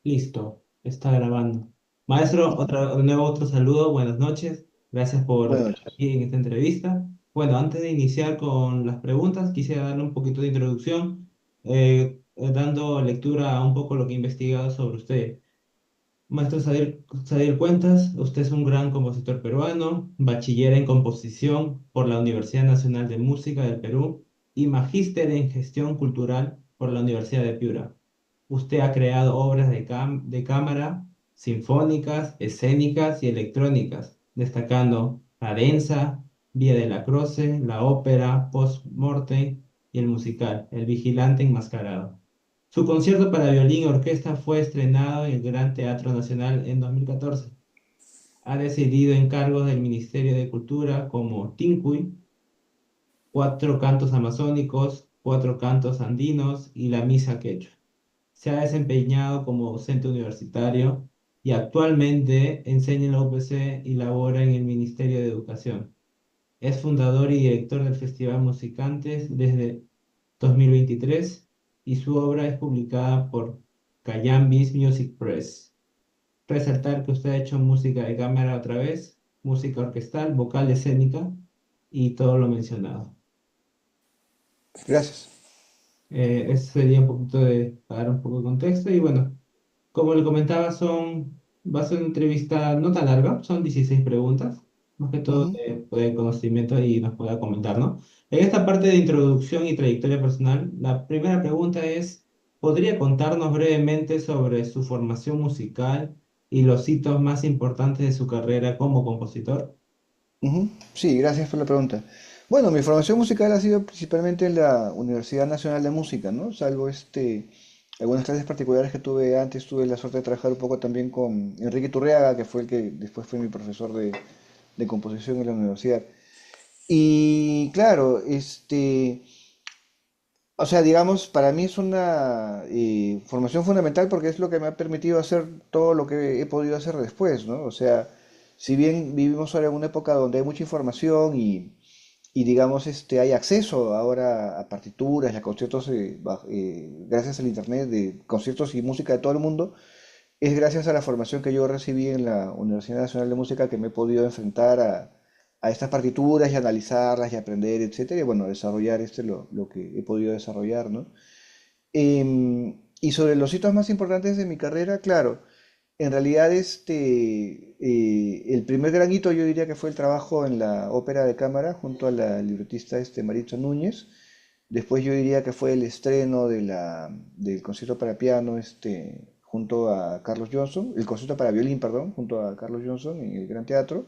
Listo, está grabando. Maestro, de nuevo otro saludo, buenas noches. Gracias por Buenas estar noches. aquí en esta entrevista. Bueno, antes de iniciar con las preguntas, quisiera darle un poquito de introducción, dando lectura a un poco lo que he investigado sobre usted. Maestro Sadiel Cuentas, usted es un gran compositor peruano, bachiller en composición por la Universidad Nacional de Música del Perú y magíster en gestión cultural por la Universidad de Piura. Usted ha creado obras de cámara, sinfónicas, escénicas y electrónicas, destacando Cadenza, Vía de la Croce, la ópera, Post-Mortem y el musical El Vigilante Enmascarado. Su concierto para violín y orquesta fue estrenado en el Gran Teatro Nacional en 2014. Ha decidido encargos del Ministerio de Cultura como Tincuy, cuatro cantos amazónicos, cuatro cantos andinos y la misa quechua. Se ha desempeñado como docente universitario y actualmente enseña en la UPC y labora en el Ministerio de Educación. Es fundador y director del Festival Musicantes desde 2023 y su obra es publicada por Cayambis Music Press. Resaltar que usted ha hecho música de cámara otra vez, música orquestal, vocal escénica y todo lo mencionado. Gracias. Eso sería un poquito para dar un poco de contexto y bueno, como le comentaba, va a ser una entrevista no tan larga, son 16 preguntas, más que todo Ujú. de conocimiento y nos pueda comentar, ¿no? En esta parte de introducción y trayectoria personal, la primera pregunta es, ¿podría contarnos brevemente sobre su formación musical y los hitos más importantes de su carrera como compositor? Ujú. Sí, gracias por la pregunta. Bueno, mi formación musical ha sido principalmente en la Universidad Nacional de Música, ¿no? Salvo algunas clases particulares que tuve antes, tuve la suerte de trabajar un poco también con Enrique Turriaga, que fue el que después fue mi profesor de composición en la universidad. Y claro, o sea, digamos, para mí es una formación fundamental porque es lo que me ha permitido hacer todo lo que he podido hacer después, ¿no? O sea, si bien vivimos ahora en una época donde hay mucha información y digamos, hay acceso ahora a partituras y a conciertos gracias al internet de conciertos y música de todo el mundo, es gracias a la formación que yo recibí en la Universidad Nacional de Música que me he podido enfrentar a estas partituras y analizarlas y aprender, etcétera, y bueno, desarrollar lo que he podido desarrollar, ¿no? Y sobre los hitos más importantes de mi carrera, claro, en realidad el primer gran hito yo diría que fue el trabajo en la ópera de cámara junto a la libretista Maritza Núñez. Después yo diría que fue el estreno del concierto para piano junto a Carlos Johnson, el concierto para violín, perdón, junto a Carlos Johnson en el Gran Teatro.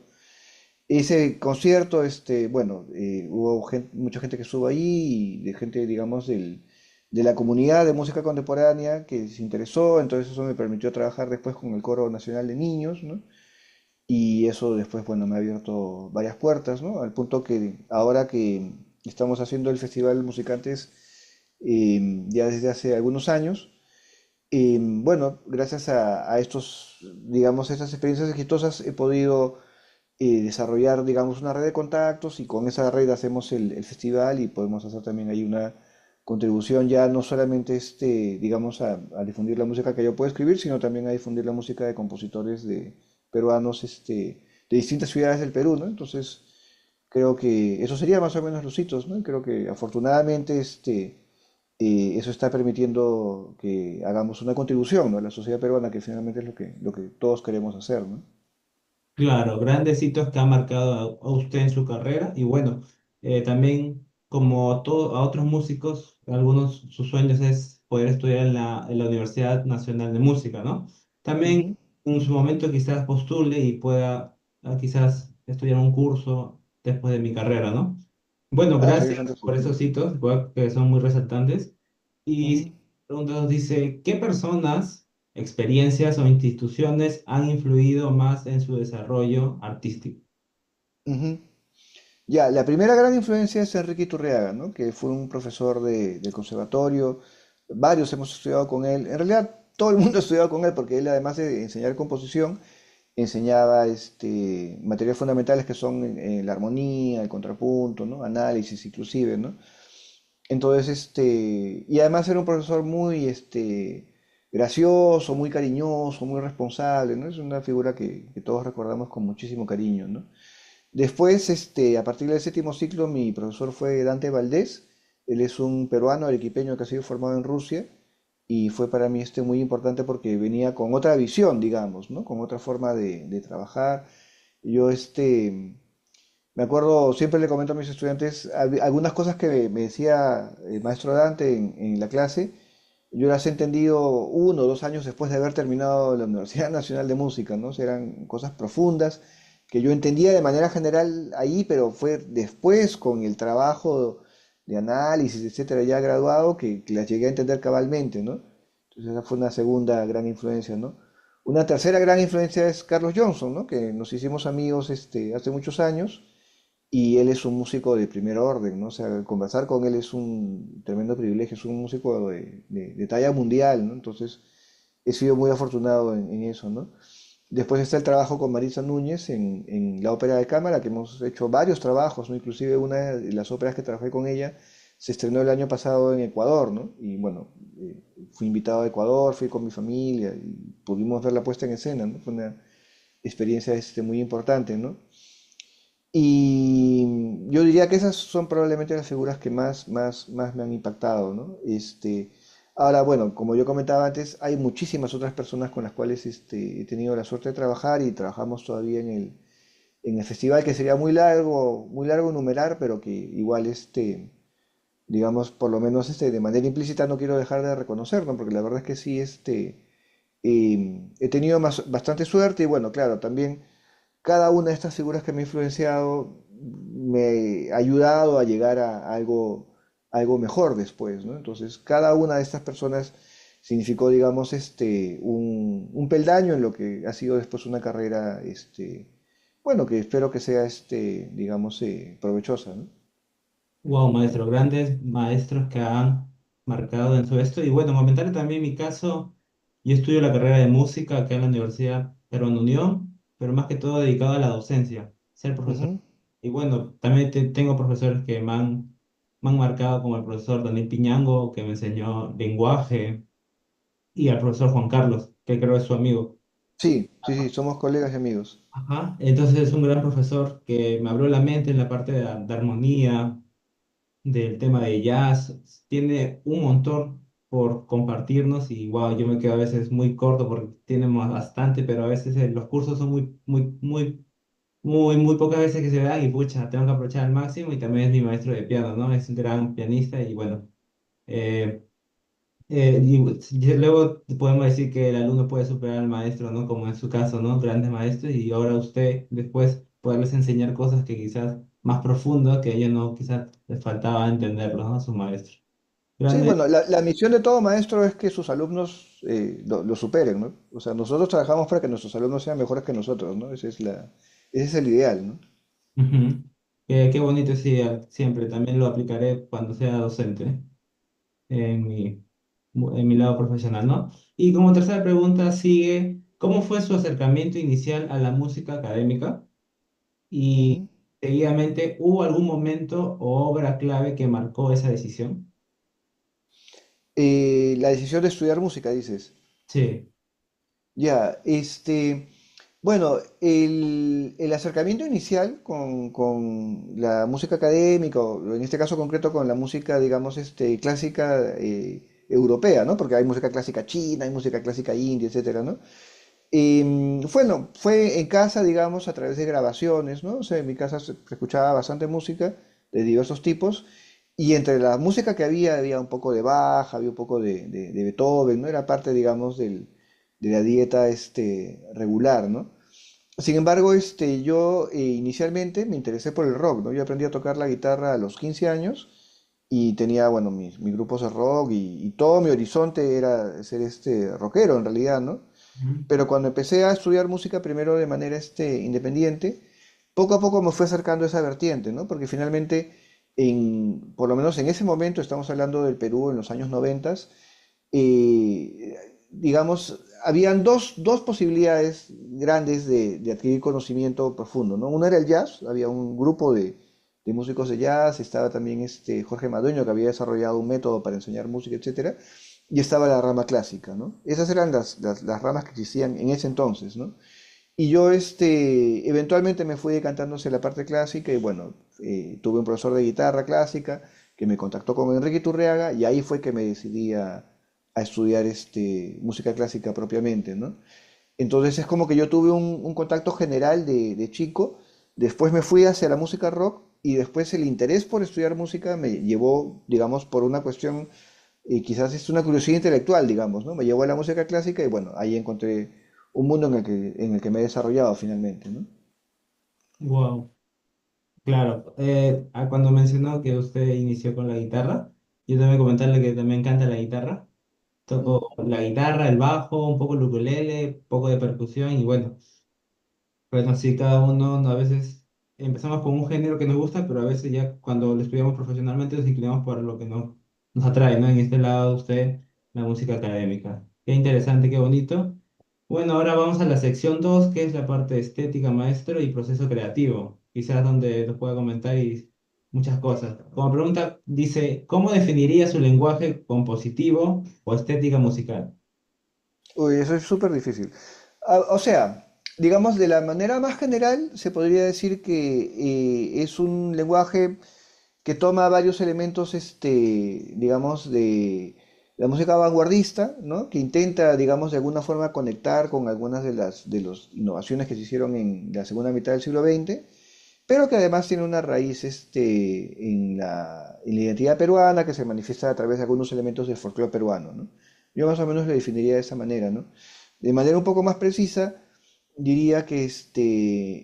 Ese concierto, bueno, hubo mucha gente que estuvo ahí y de gente, digamos, de la comunidad de música contemporánea que se interesó, entonces eso me permitió trabajar después con el Coro Nacional de Niños, ¿no? Y eso después, bueno, me ha abierto varias puertas, ¿no? Al punto que ahora que estamos haciendo el Festival Musicantes ya desde hace algunos años, bueno, gracias a estos, digamos, estas experiencias exitosas he podido desarrollar, digamos, una red de contactos y con esa red hacemos el festival y podemos hacer también ahí una contribución ya no solamente digamos, a difundir la música que yo puedo escribir, sino también a difundir la música de compositores de peruanos, de distintas ciudades del Perú, ¿no? Entonces, creo que eso sería más o menos los hitos, ¿no? Y creo que afortunadamente, eso está permitiendo que hagamos una contribución, ¿no? A la sociedad peruana, que finalmente es lo que todos queremos hacer, ¿no? Claro, grandes hitos que ha marcado a usted en su carrera y bueno, también como a otros músicos, algunos sus sueños es poder estudiar en la Universidad Nacional de Música, ¿no? También Ujú. en su momento quizás postule y pueda quizás estudiar un curso después de mi carrera, ¿no? Bueno, Ah, sería gracias por fantástico. esos hitos, que son muy resaltantes. Y Ujú. si pregunta nos dice, ¿qué personas, experiencias o instituciones han influido más en su desarrollo artístico? Ujú. Ya, la primera gran influencia es Enrique Iturriaga, ¿no? Que fue un profesor del conservatorio. Varios hemos estudiado con él. En realidad, todo el mundo ha estudiado con él porque él, además de enseñar composición, enseñaba materias fundamentales que son la armonía, el contrapunto, ¿no? Análisis inclusive, ¿no? Entonces, y además era un profesor muy, gracioso, muy cariñoso, muy responsable, ¿no? Es una figura que todos recordamos con muchísimo cariño, ¿no? Después, a partir del séptimo ciclo, mi profesor fue Dante Valdés. Él es un peruano arequipeño que ha sido formado en Rusia y fue para mí muy importante porque venía con otra visión, digamos, ¿no? Con otra forma de trabajar. Yo, me acuerdo, siempre le comento a mis estudiantes algunas cosas que me decía el maestro Dante en la clase. Yo las he entendido 1 o 2 años después de haber terminado la Universidad Nacional de Música, ¿no? O sea, eran cosas profundas que yo entendía de manera general ahí, pero fue después con el trabajo de análisis, etcétera, ya graduado, que las llegué a entender cabalmente, ¿no? Entonces esa fue una segunda gran influencia, ¿no? Una tercera gran influencia es Carlos Johnson, ¿no? Que nos hicimos amigos hace muchos años y él es un músico de primer orden, ¿no? O sea, conversar con él es un tremendo privilegio, es un músico de talla mundial, ¿no? Entonces, he sido muy afortunado en eso, ¿no? Después está el trabajo con Marisa Núñez en la ópera de cámara, que hemos hecho varios trabajos, ¿no? Inclusive una de las óperas que trabajé con ella se estrenó el año pasado en Ecuador, ¿no? Y bueno, fui invitado a Ecuador, fui con mi familia y pudimos ver la puesta en escena, ¿no? Fue una experiencia muy importante, ¿no? Y yo diría que esas son probablemente las figuras que más me han impactado, ¿no? Ahora, bueno, como yo comentaba antes, hay muchísimas otras personas con las cuales he tenido la suerte de trabajar y trabajamos todavía en el festival, que sería muy largo enumerar, pero que igual, digamos, por lo menos de manera implícita no quiero dejar de reconocer, ¿no? Porque la verdad es que sí, he tenido bastante suerte y bueno, claro, también cada una de estas figuras que me ha influenciado me ha ayudado a llegar a algo mejor después, ¿no? Entonces, cada una de estas personas significó, digamos, un peldaño en lo que ha sido después una carrera, bueno, que espero que sea, digamos, provechosa, ¿no? Wow, maestro, grandes maestros que han marcado en su esto. Y bueno, comentarle también mi caso. Yo estudio la carrera de música acá en la Universidad Peruana Unión, pero más que todo dedicado a la docencia, ser profesor. Ujú. Y bueno, también tengo profesores que me han marcado, como el profesor Daniel Piñango, que me enseñó lenguaje, y al profesor Juan Carlos, que creo es su amigo. Sí, sí, sí, somos colegas y amigos. Ajá, entonces es un gran profesor que me abrió la mente en la parte de armonía, del tema de jazz. Tiene un montón por compartirnos y wow, yo me quedo a veces muy corto porque tiene bastante, pero a veces los cursos son muy pocas veces que se dan y pucha, tengo que aprovechar al máximo y también es mi maestro de piano, ¿no? Es un gran pianista y bueno. eh, y luego podemos decir que el alumno puede superar al maestro, ¿no? Como en su caso, ¿no? Grandes maestros y ahora usted después poderles enseñar cosas que quizás más profundas que a ellos no, quizás les faltaba entenderlos, ¿no? A sus maestros. Sí, Grande. bueno, la misión de todo maestro es que sus alumnos lo superen, ¿no? O sea, nosotros trabajamos para que nuestros alumnos sean mejores que nosotros, ¿no? Ese es el ideal, ¿no? Ujú. Qué bonito ese ideal, siempre. También lo aplicaré cuando sea docente en en mi lado profesional, ¿no? Y como tercera pregunta sigue, ¿cómo fue su acercamiento inicial a la música académica? Y Ujú. seguidamente, ¿hubo algún momento o obra clave que marcó esa decisión? La decisión de estudiar música, dices. Sí. Ya, bueno, el acercamiento inicial con la música académica, o en este caso concreto con la música, digamos, clásica europea, ¿no? Porque hay música clásica china, hay música clásica india, etcétera, ¿no? Bueno, fue en casa, digamos, a través de grabaciones, ¿no? O sea, en mi casa se escuchaba bastante música de diversos tipos, y entre la música que había un poco de Bach, había un poco de Beethoven, ¿no? Era parte, digamos, de la dieta regular, ¿no? Sin embargo, yo inicialmente me interesé por el rock, ¿no? Yo aprendí a tocar la guitarra a los 15 años y tenía, bueno, mis grupos de rock y todo mi horizonte era ser rockero en realidad, ¿no? Ujú. Pero cuando empecé a estudiar música primero de manera independiente, poco a poco me fue acercando a esa vertiente, ¿no? Porque finalmente, por lo menos en ese momento, estamos hablando del Perú en los años 90, digamos, habían dos posibilidades grandes de adquirir conocimiento profundo, ¿no? Una era el jazz, había un grupo de músicos de jazz, estaba también Jorge Madueño, que había desarrollado un método para enseñar música, etcétera. y estaba la rama clásica, ¿no? Esas eran las ramas que existían en ese entonces, ¿no? Y yo, eventualmente me fui decantando hacia la parte clásica y bueno, tuve un profesor de guitarra clásica que me contactó con Enrique Turriaga y ahí fue que me decidí a estudiar, música clásica propiamente, ¿no? Entonces es como que yo tuve un contacto general de chico, después me fui hacia la música rock y después el interés por estudiar música me llevó, digamos, por una cuestión, quizás es una curiosidad intelectual, digamos, ¿no? Me llevó a la música clásica y bueno, ahí encontré un mundo en el que me he desarrollado finalmente, ¿no? Wow. Claro, cuando mencionó que usted inició con la guitarra, yo también comentarle que también canta la guitarra. Mm. Toco la guitarra, el bajo, un poco el ukulele, un poco de percusión y bueno, bueno, sí, cada uno a veces empezamos con un género que nos gusta, pero a veces ya cuando lo estudiamos profesionalmente nos inclinamos por lo que nos atrae, ¿no? En este lado usted, la música académica. Qué interesante, qué bonito. Bueno, ahora vamos a la sección 2 que es la parte de estética, maestro y proceso creativo. Quizás donde nos pueda comentar y muchas cosas. Como pregunta, dice, ¿cómo definiría su lenguaje compositivo o estética musical? Uy, eso es súper difícil. O sea, digamos, de la manera más general, se podría decir que es un lenguaje que toma varios elementos, digamos, de la música vanguardista, ¿no? Que intenta, digamos, de alguna forma conectar con algunas de las innovaciones que se hicieron en la segunda mitad del siglo XX, pero que además tiene una raíz, en la identidad peruana que se manifiesta a través de algunos elementos del folclore peruano, ¿no? Yo más o menos lo definiría de esa manera, ¿no? De manera un poco más precisa, diría que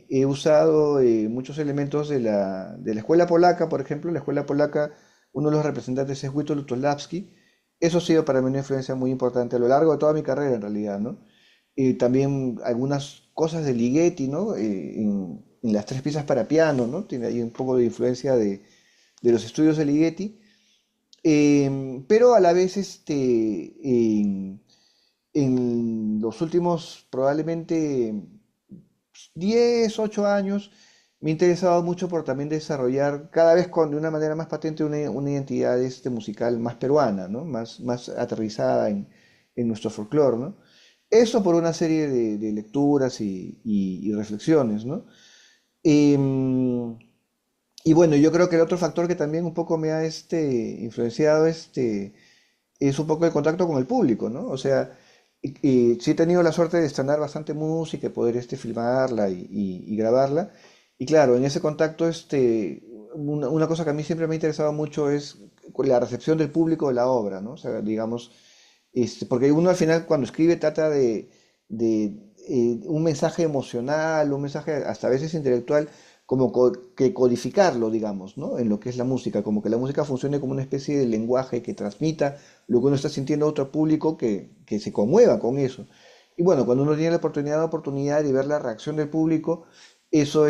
he usado muchos elementos de la escuela polaca, por ejemplo. La escuela polaca, uno de los representantes es Witold Lutosławski. Eso ha sido para mí una influencia muy importante a lo largo de toda mi carrera, en realidad, ¿no? Y también algunas cosas de Ligeti, ¿no? En las tres piezas para piano, ¿no? Tiene ahí un poco de influencia de los estudios de Ligeti. Pero a la vez, en los últimos probablemente 10 8 años, me he interesado mucho por también desarrollar cada vez de una manera más patente una identidad musical más peruana, ¿no? Más aterrizada en nuestro folclore, ¿no? Eso por una serie de lecturas y reflexiones, ¿no? Em, y bueno, yo creo que el otro factor que también un poco me ha influenciado es un poco el contacto con el público, ¿no? O sea, sí he tenido la suerte de estrenar bastante música y poder filmarla y grabarla. Y claro, en ese contacto, una cosa que a mí siempre me ha interesado mucho es la recepción del público de la obra, ¿no? O sea, digamos, porque uno al final cuando escribe trata de un mensaje emocional, un mensaje hasta a veces intelectual, como que codificarlo, digamos, ¿no? En lo que es la música, como que la música funcione como una especie de lenguaje que transmita lo que uno está sintiendo a otro público que se conmueva con eso. Y bueno, cuando uno tiene la oportunidad de ver la reacción del público, eso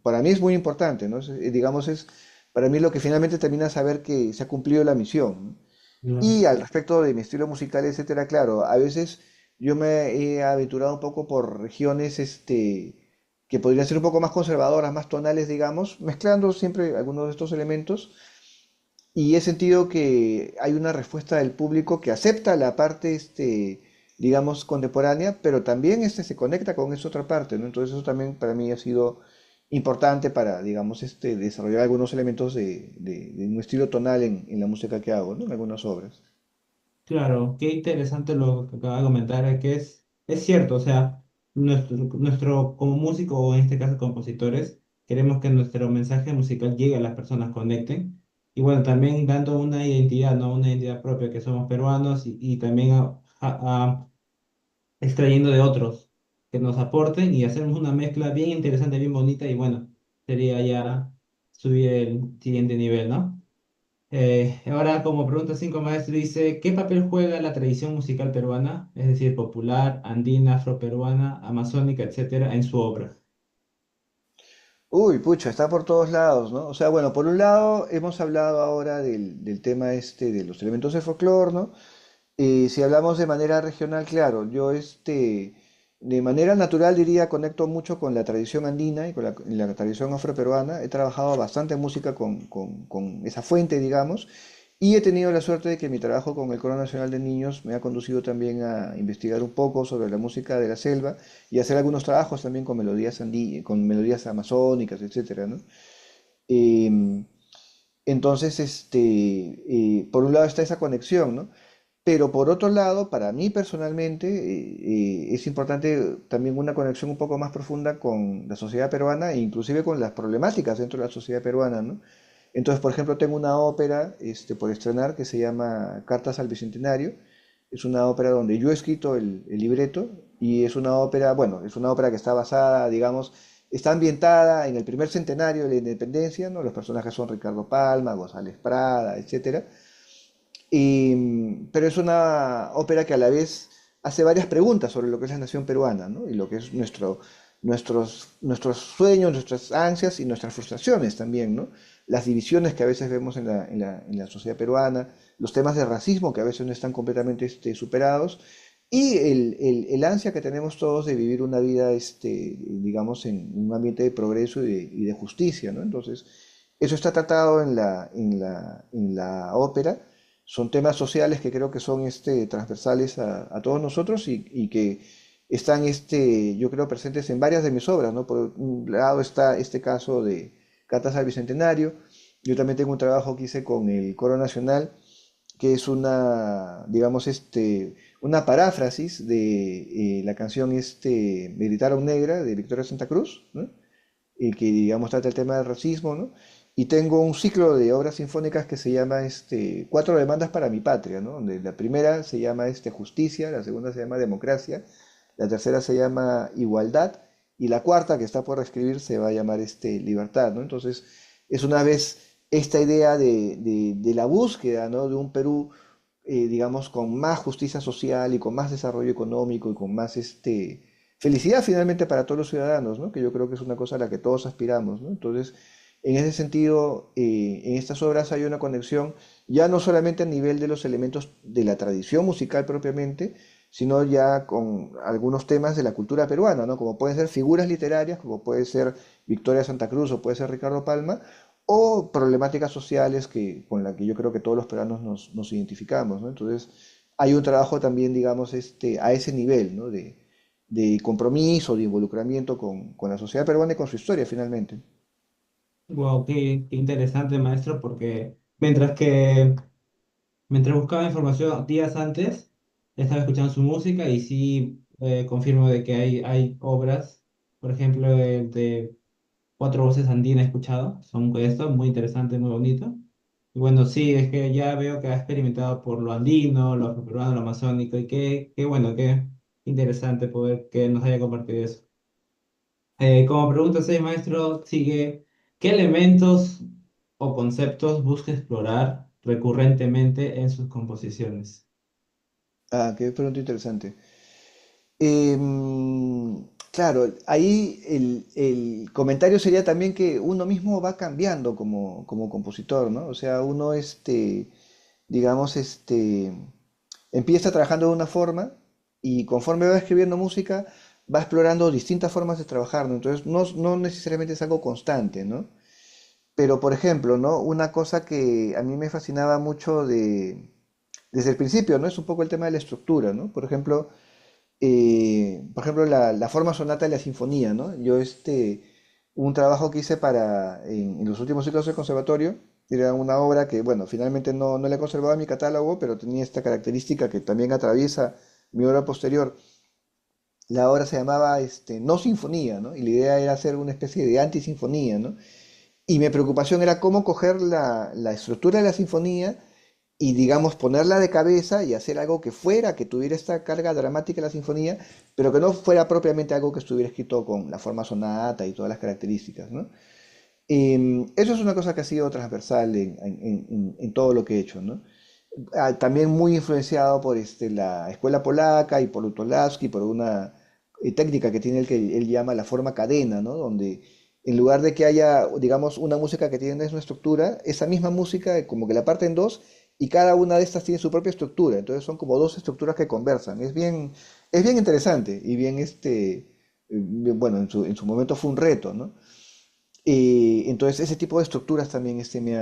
para mí es muy importante, ¿no? Digamos, es para mí lo que finalmente termina saber que se ha cumplido la misión, ¿no? Claro. Y al respecto de mi estilo musical, etcétera, claro, a veces yo me he aventurado un poco por regiones, que podrían ser un poco más conservadoras, más tonales, digamos, mezclando siempre algunos de estos elementos y he sentido que hay una respuesta del público que acepta la parte, digamos, contemporánea, pero también se conecta con esa otra parte, ¿no? Entonces eso también para mí ha sido importante para, digamos, desarrollar algunos elementos de un estilo tonal en la música que hago, ¿no? En algunas obras. Claro, qué interesante lo que acaba de comentar, que es cierto, o sea, como músico o en este caso compositores, queremos que nuestro mensaje musical llegue a las personas, conecten, y bueno, también dando una identidad, ¿no? Una identidad propia, que somos peruanos y también extrayendo de otros que nos aporten y hacemos una mezcla bien interesante, bien bonita, y bueno, sería ya subir el siguiente nivel, ¿no? Ahora, como pregunta 5 maestro, dice, ¿qué papel juega la tradición musical peruana, es decir, popular, andina, afroperuana, amazónica, etcétera, en su obra? Uy, pucha, está por todos lados, ¿no? O sea, bueno, por un lado hemos hablado ahora del tema de los elementos de folclore, ¿no? Si hablamos de manera regional, claro, yo de manera natural diría conecto mucho con la tradición andina y con la tradición afroperuana. He trabajado bastante música con esa fuente, digamos, Y he tenido la suerte de que mi trabajo con el Coro Nacional de Niños me ha conducido también a investigar un poco sobre la música de la selva y hacer algunos trabajos también con melodías con melodías amazónicas, etcétera, ¿no? Em, entonces, por un lado está esa conexión, ¿no? Pero por otro lado, para mí personalmente, es importante también una conexión un poco más profunda con la sociedad peruana e inclusive con las problemáticas dentro de la sociedad peruana, ¿no? Entonces, por ejemplo, tengo una ópera por estrenar que se llama Cartas al Bicentenario. Es una ópera donde yo he escrito el libreto y es una ópera, bueno, es una ópera que está basada, digamos, está ambientada en el primer centenario de la independencia, ¿no? Los personajes son Ricardo Palma, González Prada, etcétera. Pero es una ópera que a la vez hace varias preguntas sobre lo que es la nación peruana, ¿no? Y lo que es nuestros sueños, nuestras ansias y nuestras frustraciones también, ¿no? Las divisiones que a veces vemos en la sociedad peruana, los temas de racismo que a veces no están completamente superados, y el ansia que tenemos todos de vivir una vida, digamos, en un ambiente de progreso y de justicia, ¿no? Entonces, eso está tratado en la ópera. Son temas sociales que creo que son transversales a todos nosotros y que están, yo creo, presentes en varias de mis obras, ¿no? Por un lado está este caso de Cartas al Bicentenario. Yo también tengo un trabajo que hice con el Coro Nacional, que es digamos, una paráfrasis de la canción Gritaron Negra de Victoria Santa Cruz, ¿no? Y que, digamos, trata el tema del racismo, ¿no? Y tengo un ciclo de obras sinfónicas que se llama Cuatro demandas para mi patria, ¿no? Donde la primera se llama Justicia, la segunda se llama Democracia, la tercera se llama Igualdad y la cuarta, que está por escribir, se va a llamar Libertad, ¿no? Entonces, es una vez esta idea de la búsqueda, ¿no? De un Perú, digamos, con más justicia social y con más desarrollo económico y con más felicidad finalmente para todos los ciudadanos, ¿no? Que yo creo que es una cosa a la que todos aspiramos, ¿no? Entonces, en ese sentido, en estas obras hay una conexión ya no solamente a nivel de los elementos de la tradición musical propiamente, sino ya con algunos temas de la cultura peruana, ¿no? Como pueden ser figuras literarias, como puede ser Victoria Santa Cruz o puede ser Ricardo Palma, o problemáticas sociales con las que yo creo que todos los peruanos nos identificamos, ¿no? Entonces, hay un trabajo también, digamos, a ese nivel, ¿no? De compromiso, de involucramiento con la sociedad peruana y con su historia, finalmente. Wow, qué interesante, maestro, porque mientras buscaba información días antes, estaba escuchando su música y sí confirmo de que hay obras, por ejemplo, de Cuatro Voces Andina he escuchado, son esto, muy interesante, muy bonito. Y bueno, sí, es que ya veo que ha experimentado por lo andino, lo afroperuano, lo amazónico, y qué bueno, qué interesante poder que nos haya compartido eso. Como pregunta 6 maestro, sigue, ¿qué elementos o conceptos busca explorar recurrentemente en sus composiciones? Ah, qué pregunta interesante. Claro, ahí el comentario sería también que uno mismo va cambiando como compositor, ¿no? O sea, uno, digamos, empieza trabajando de una forma y conforme va escribiendo música, va explorando distintas formas de trabajar, ¿no? Entonces, no necesariamente es algo constante, ¿no? Pero, por ejemplo, ¿no? Una cosa que a mí me fascinaba mucho desde el principio, ¿no? Es un poco el tema de la estructura, ¿no? Por ejemplo, la forma sonata de la sinfonía, ¿no? Yo, un trabajo que hice en los últimos ciclos del conservatorio, era una obra que, bueno, finalmente no la he conservado en mi catálogo, pero tenía esta característica que también atraviesa mi obra posterior. La obra se llamaba, No Sinfonía, ¿no? Y la idea era hacer una especie de antisinfonía, ¿no? Y mi preocupación era cómo coger la estructura de la sinfonía y, digamos, ponerla de cabeza y hacer algo que tuviera esta carga dramática de la sinfonía, pero que no fuera propiamente algo que estuviera escrito con la forma sonata y todas las características, ¿no? Eso es una cosa que ha sido transversal en todo lo que he hecho, ¿no? También muy influenciado por la escuela polaca y por Lutolawski, por una técnica que tiene el que él llama la forma cadena, ¿no? Donde en lugar de que haya, digamos, una música que tiene una estructura, esa misma música como que la parte en dos y cada una de estas tiene su propia estructura. Entonces son como dos estructuras que conversan. Es bien interesante y bien, bueno, en su momento fue un reto, ¿no? Entonces, ese tipo de estructuras también me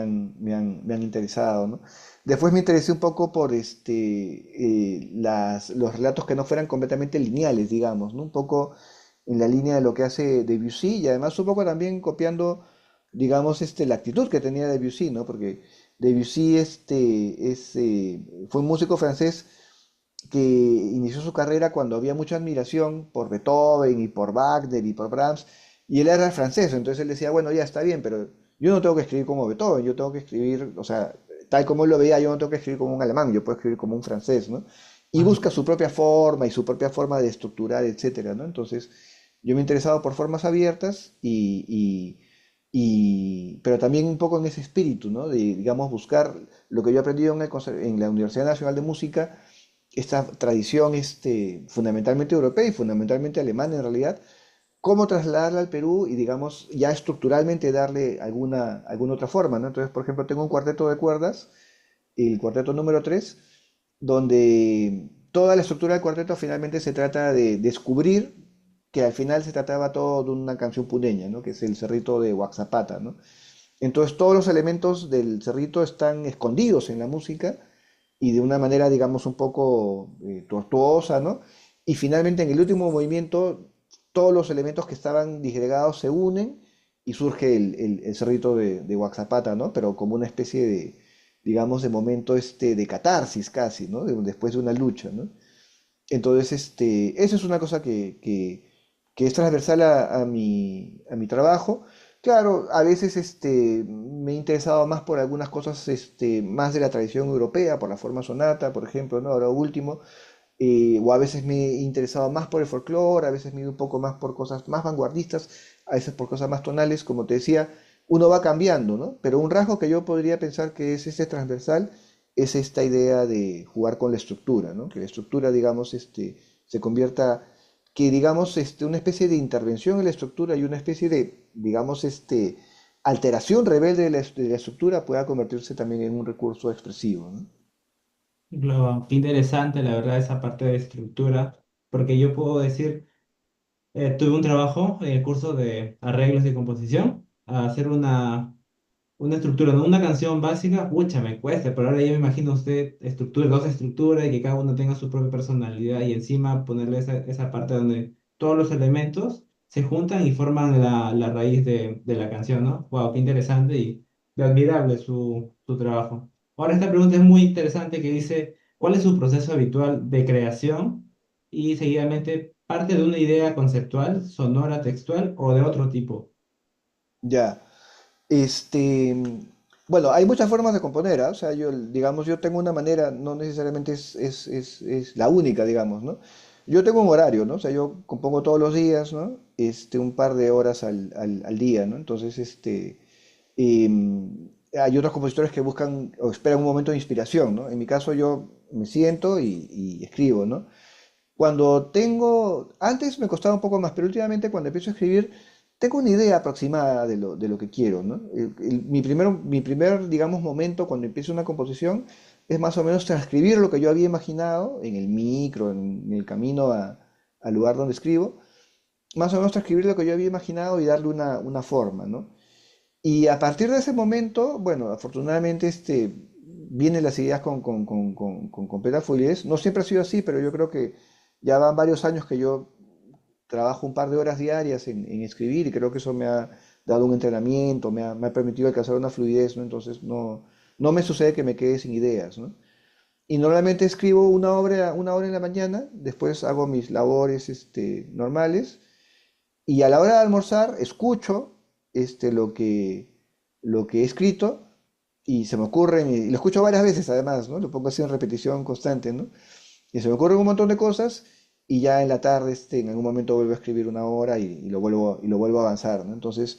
han interesado, ¿no? Después me interesé un poco por los relatos que no fueran completamente lineales, digamos, ¿no? Un poco en la línea de lo que hace Debussy y además un poco también copiando, digamos, la actitud que tenía Debussy, ¿no? Porque Debussy fue un músico francés que inició su carrera cuando había mucha admiración por Beethoven y por Wagner y por Brahms, y él era francés, entonces él decía, bueno, ya está bien, pero yo no tengo que escribir como Beethoven, yo tengo que escribir, o sea, tal como él lo veía, yo no tengo que escribir como un alemán, yo puedo escribir como un francés, ¿no? Y Ah, busca su propia forma y su propia forma de estructurar, etcétera, ¿no? Entonces, yo me he interesado por formas abiertas pero también un poco en ese espíritu, ¿no? De, digamos, buscar lo que yo he aprendido en la Universidad Nacional de Música, esta tradición fundamentalmente europea y fundamentalmente alemana en realidad, cómo trasladarla al Perú y digamos ya estructuralmente darle alguna otra forma, ¿no? Entonces, por ejemplo, tengo un cuarteto de cuerdas, el cuarteto número 3 donde toda la estructura del cuarteto finalmente se trata de descubrir que al final se trataba todo de una canción puneña, ¿no? Que es el Cerrito de Huaxapata, ¿no? Entonces todos los elementos del cerrito están escondidos en la música y de una manera, digamos, un poco tortuosa, ¿no? Y finalmente en el último movimiento todos los elementos que estaban disgregados se unen y surge el cerrito de Waxapata, ¿no? Pero como una especie de, digamos, de momento de catarsis casi, ¿no? Después de una lucha, ¿no? Entonces, eso es una cosa que es transversal a mi trabajo. Claro, a veces me he interesado más por algunas cosas más de la tradición europea, por la forma sonata, por ejemplo, ¿no? Ahora último, o a veces me he interesado más por el folclore, a veces me he ido un poco más por cosas más vanguardistas, a veces por cosas más tonales, como te decía, uno va cambiando, ¿no? Pero un rasgo que yo podría pensar que es ese transversal es esta idea de jugar con la estructura, ¿no? Que la estructura, digamos, se convierta, que digamos, una especie de intervención en la estructura y una especie de, digamos, alteración rebelde de la estructura pueda convertirse también en un recurso expresivo, ¿no? qué interesante, la verdad, esa parte de estructura, porque yo puedo decir, tuve un trabajo en el curso de arreglos y composición, a hacer una estructura, no una canción básica, pucha, me cuesta, pero ahora ya me imagino usted estructura, dos estructuras y que cada uno tenga su propia personalidad y encima ponerle esa parte donde todos los elementos se juntan y forman la raíz de la canción, ¿no? Wow, qué interesante y admirable su trabajo. Ahora esta pregunta es muy interesante que dice, ¿cuál es su proceso habitual de creación? Y seguidamente, ¿parte de una idea conceptual, sonora, textual o de otro tipo? Ya. Este, bueno, hay muchas formas de componer, ¿ah? O sea, yo, digamos, yo tengo una manera, no necesariamente es la única, digamos, ¿no? Yo tengo un horario, ¿no? O sea, yo compongo todos los días, ¿no? Un par de horas al día, ¿no? Entonces, hay otros compositores que buscan o esperan un momento de inspiración, ¿no? En mi caso, yo me siento y escribo, ¿no? Antes me costaba un poco más, pero últimamente cuando empiezo a escribir, tengo una idea aproximada de lo que quiero, ¿no? Mi primer, digamos, momento cuando empiezo una composición es más o menos transcribir lo que yo había imaginado en el micro, en el camino al lugar donde escribo, más o menos transcribir lo que yo había imaginado y darle una forma, ¿no? Y a partir de ese momento, bueno, afortunadamente vienen las ideas con completa fluidez. No siempre ha sido así, pero yo creo que ya van varios años que yo trabajo un par de horas diarias en escribir y creo que eso me ha dado un entrenamiento, me ha permitido alcanzar una fluidez, ¿no? Entonces no me sucede que me quede sin ideas, ¿no? Y normalmente escribo una hora en la mañana, después hago mis labores normales y a la hora de almorzar escucho lo que he escrito y se me ocurren, y lo escucho varias veces además, ¿no? Lo pongo así en repetición constante, ¿no? Y se me ocurren un montón de cosas y ya en la tarde, en algún momento vuelvo a escribir una hora y lo vuelvo a avanzar, ¿no? Entonces,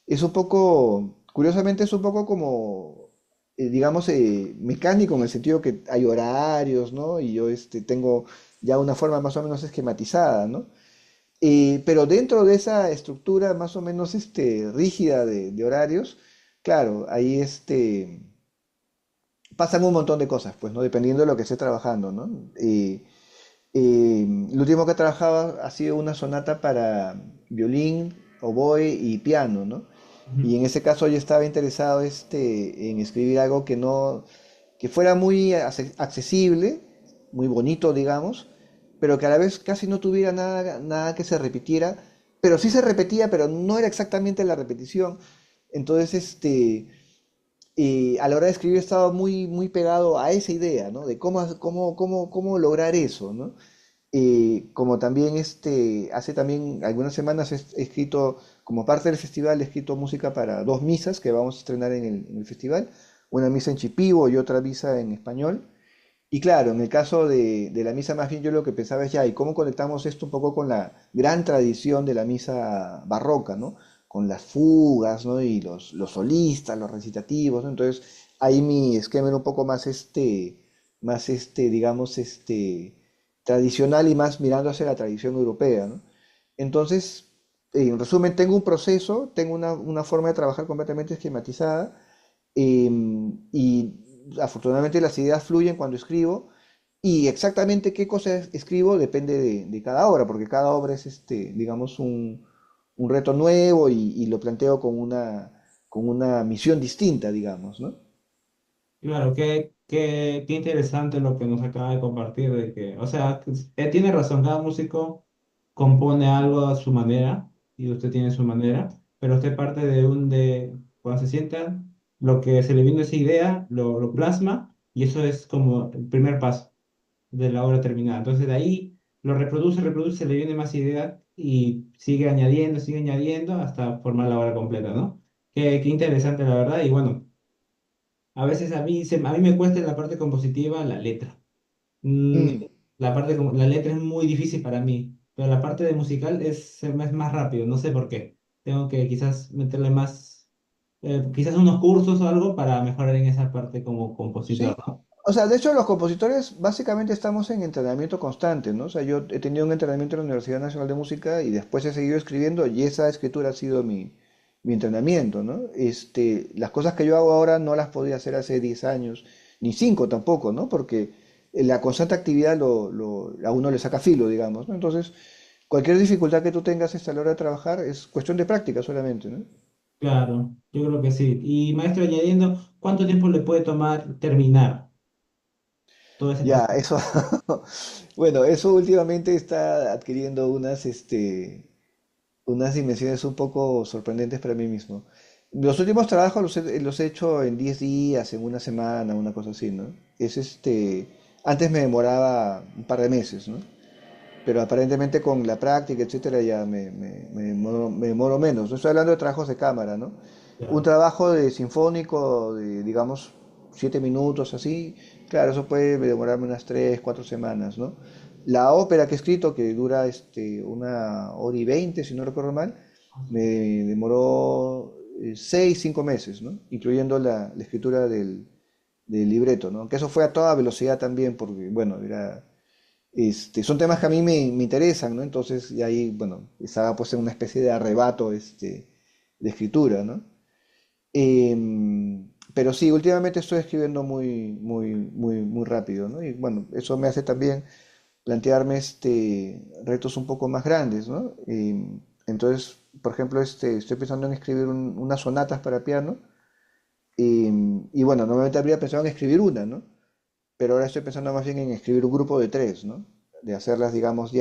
es un poco, curiosamente es un poco como, digamos, mecánico en el sentido que hay horarios, ¿no? Y yo tengo ya una forma más o menos esquematizada, ¿no? Pero dentro de esa estructura más o menos rígida de horarios, claro, ahí pasan un montón de cosas, pues, ¿no? Dependiendo de lo que esté trabajando, ¿no? Lo último que he trabajado ha sido una sonata para violín, oboe y piano, ¿no? Y en ese caso yo estaba interesado en escribir algo que no, que fuera muy accesible, muy bonito, digamos, pero que a la vez casi no tuviera nada que se repitiera, pero sí se repetía, pero no era exactamente la repetición. Entonces, y a la hora de escribir estaba muy pegado a esa idea, ¿no? De cómo lograr eso, ¿no? Como también hace también algunas semanas he escrito, como parte del festival, he escrito música para dos misas que vamos a estrenar en el festival, una misa en Chipivo y otra misa en español. Y claro, en el caso de la misa más bien yo lo que pensaba es ya, ¿y cómo conectamos esto un poco con la gran tradición de la misa barroca, ¿no? Con las fugas, ¿no? Y los solistas, los recitativos, ¿no? Entonces, ahí mi esquema era un poco más digamos, tradicional y más mirando hacia la tradición europea, ¿no? Entonces, en resumen, tengo un proceso, tengo una forma de trabajar completamente esquematizada, y afortunadamente las ideas fluyen cuando escribo, y exactamente qué cosas escribo depende de cada obra, porque cada obra es digamos, un reto nuevo y lo planteo con una misión distinta, digamos, ¿no? Claro, qué interesante lo que nos acaba de compartir, de que, o sea, tiene razón, cada músico compone algo a su manera y usted tiene su manera, pero usted parte cuando se sienta, lo que se le vino esa idea, lo plasma y eso es como el primer paso de la obra terminada. Entonces de ahí lo reproduce, se le viene más idea y sigue añadiendo hasta formar la obra completa, ¿no? Qué interesante la verdad y bueno. A veces a mí me cuesta en la parte compositiva la letra. Mm, Mm. la letra es muy difícil para mí, pero la parte de musical es más rápido, no sé por qué. Tengo que quizás meterle más, quizás unos cursos o algo para mejorar en esa parte como compositor, Sí, ¿no? o sea, de hecho los compositores básicamente estamos en entrenamiento constante, ¿no? O sea, yo he tenido un entrenamiento en la Universidad Nacional de Música y después he seguido escribiendo y esa escritura ha sido mi entrenamiento, ¿no? Las cosas que yo hago ahora no las podía hacer hace 10 años, ni 5 tampoco, ¿no? Porque la constante actividad a uno le saca filo, digamos, ¿no? Entonces, cualquier dificultad que tú tengas a la hora de trabajar es cuestión de práctica solamente, ¿no? Claro, yo creo que sí. Y maestro, añadiendo, ¿cuánto tiempo le puede tomar terminar todo ese Ya, proceso? eso, bueno, eso últimamente está adquiriendo unas dimensiones un poco sorprendentes para mí mismo. Los últimos trabajos los he hecho en 10 días, en una semana, una cosa así, ¿no? Antes me demoraba un par de meses, ¿no? Pero aparentemente con la práctica, etcétera, ya me demoro menos. No estoy hablando de trabajos de cámara, ¿no? Un Claro. trabajo de sinfónico de, digamos, 7 minutos así, claro, eso puede demorarme unas 3, 4 semanas, ¿no? La ópera que he escrito, que dura 1 hora y 20, si no recuerdo mal, me demoró 6, 5 meses, ¿no? Incluyendo la escritura del libreto, ¿no? Que eso fue a toda velocidad también, porque, bueno, son temas que a mí me interesan, ¿no? Entonces, y ahí, bueno, estaba pues en una especie de arrebato, de escritura, ¿no? Pero sí, últimamente estoy escribiendo muy rápido, ¿no? Y bueno, eso me hace también plantearme retos un poco más grandes, ¿no? Entonces, por ejemplo, estoy pensando en escribir unas sonatas para piano, y bueno, normalmente habría pensado en escribir una, ¿no? Pero ahora estoy pensando más bien en escribir un grupo de tres, ¿no? De hacerlas, digamos,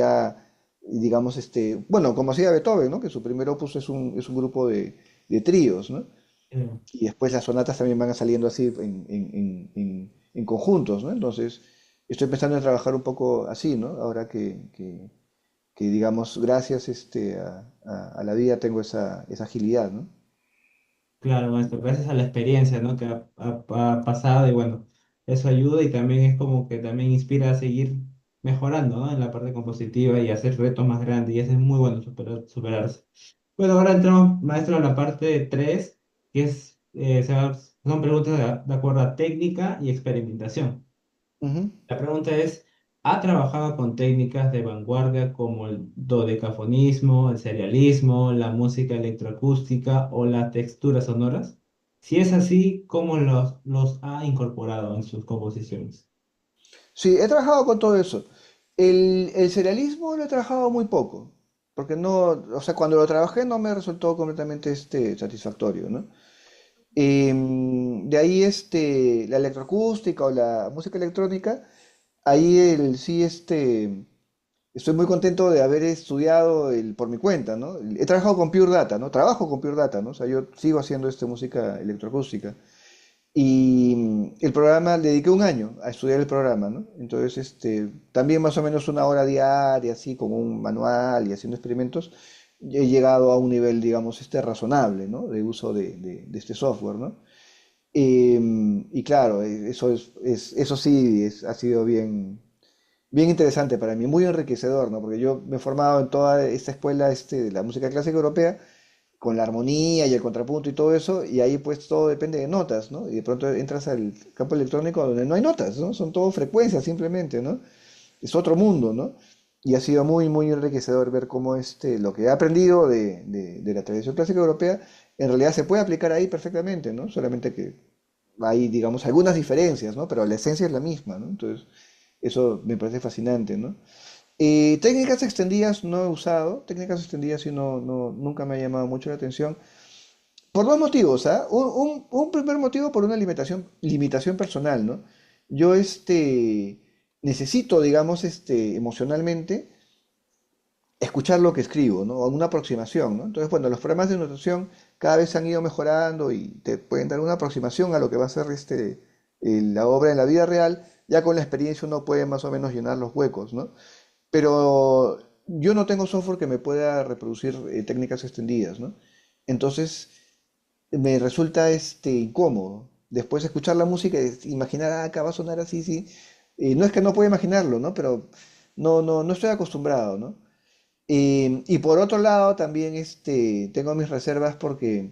digamos, bueno, como hacía Beethoven, ¿no? Que su primer opus es un grupo de tríos, ¿no? Y después las sonatas también van saliendo así en conjuntos, ¿no? Entonces, estoy pensando en trabajar un poco así, ¿no? Ahora que, digamos, gracias a la vida tengo esa agilidad, ¿no? Claro, maestro, gracias a la experiencia, ¿no? Que ha pasado y bueno, eso ayuda y también es como que también inspira a seguir mejorando, ¿no? En la parte compositiva y hacer retos más grandes y eso es muy bueno superarse. Bueno, ahora entramos, maestro, a la parte 3 que son preguntas de acuerdo a técnica y experimentación. Ujú. La pregunta es, ¿ha trabajado con técnicas de vanguardia como el dodecafonismo, el serialismo, la música electroacústica o las texturas sonoras? Si es así, ¿cómo los ha incorporado en sus composiciones? Sí, he trabajado con todo eso. El serialismo lo he trabajado muy poco, porque no, o sea, cuando lo trabajé no me resultó completamente satisfactorio, ¿no? De ahí la electroacústica o la música electrónica, ahí sí estoy muy contento de haber estudiado por mi cuenta, ¿no? He trabajado con Pure Data, ¿no? Trabajo con Pure Data, ¿no? O sea, yo sigo haciendo música electroacústica. Y el programa, le dediqué un año a estudiar el programa, ¿no? Entonces, también más o menos una hora diaria, así, con un manual y haciendo experimentos, he llegado a un nivel, digamos, razonable, ¿no? De uso de este software, ¿no? Y claro, eso sí ha sido bien interesante para mí, muy enriquecedor, ¿no? Porque yo me he formado en toda esta escuela de la música clásica europea, con la armonía y el contrapunto y todo eso, y ahí pues todo depende de notas, ¿no? Y de pronto entras al campo electrónico donde no hay notas, ¿no? Son todo frecuencias simplemente, ¿no? Es otro mundo, ¿no? Y ha sido muy enriquecedor ver cómo lo que he aprendido de la tradición clásica europea en realidad se puede aplicar ahí perfectamente, ¿no? Solamente que hay, digamos, algunas diferencias, ¿no? Pero la esencia es la misma, ¿no? Entonces, eso me parece fascinante, ¿no? Técnicas extendidas no he usado, técnicas extendidas sí nunca me ha llamado mucho la atención. Por dos motivos, ¿ah? Un primer motivo por una limitación personal, ¿no? Yo necesito, digamos, emocionalmente escuchar lo que escribo, ¿no? O una aproximación, ¿no? Entonces, bueno, los programas de notación cada vez han ido mejorando y te pueden dar una aproximación a lo que va a ser la obra en la vida real. Ya con la experiencia uno puede más o menos llenar los huecos, ¿no? Pero yo no tengo software que me pueda reproducir técnicas extendidas, ¿no? Entonces me resulta incómodo. Después escuchar la música y imaginar, acá va a sonar así, sí. No es que no pueda imaginarlo, ¿no? Pero no estoy acostumbrado, ¿no? Y por otro lado, también tengo mis reservas porque,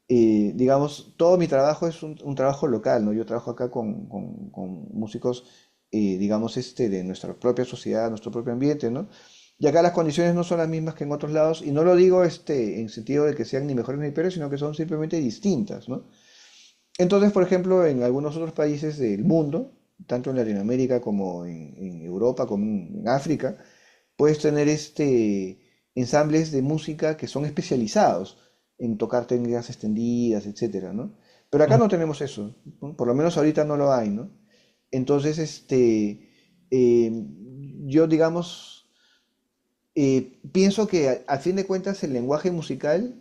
digamos, todo mi trabajo es un trabajo local, ¿no? Yo trabajo acá con músicos, digamos, de nuestra propia sociedad, nuestro propio ambiente, ¿no? Y acá las condiciones no son las mismas que en otros lados, y no lo digo en sentido de que sean ni mejores ni peores, sino que son simplemente distintas, ¿no? Entonces, por ejemplo, en algunos otros países del mundo, tanto en Latinoamérica como en Europa, como en África, puedes tener ensambles de música que son especializados en tocar técnicas extendidas, etcétera, ¿no? Pero acá Ah, no tenemos eso, ¿no? Por lo menos ahorita no lo hay, ¿no? Entonces, yo digamos, pienso que a fin de cuentas el lenguaje musical,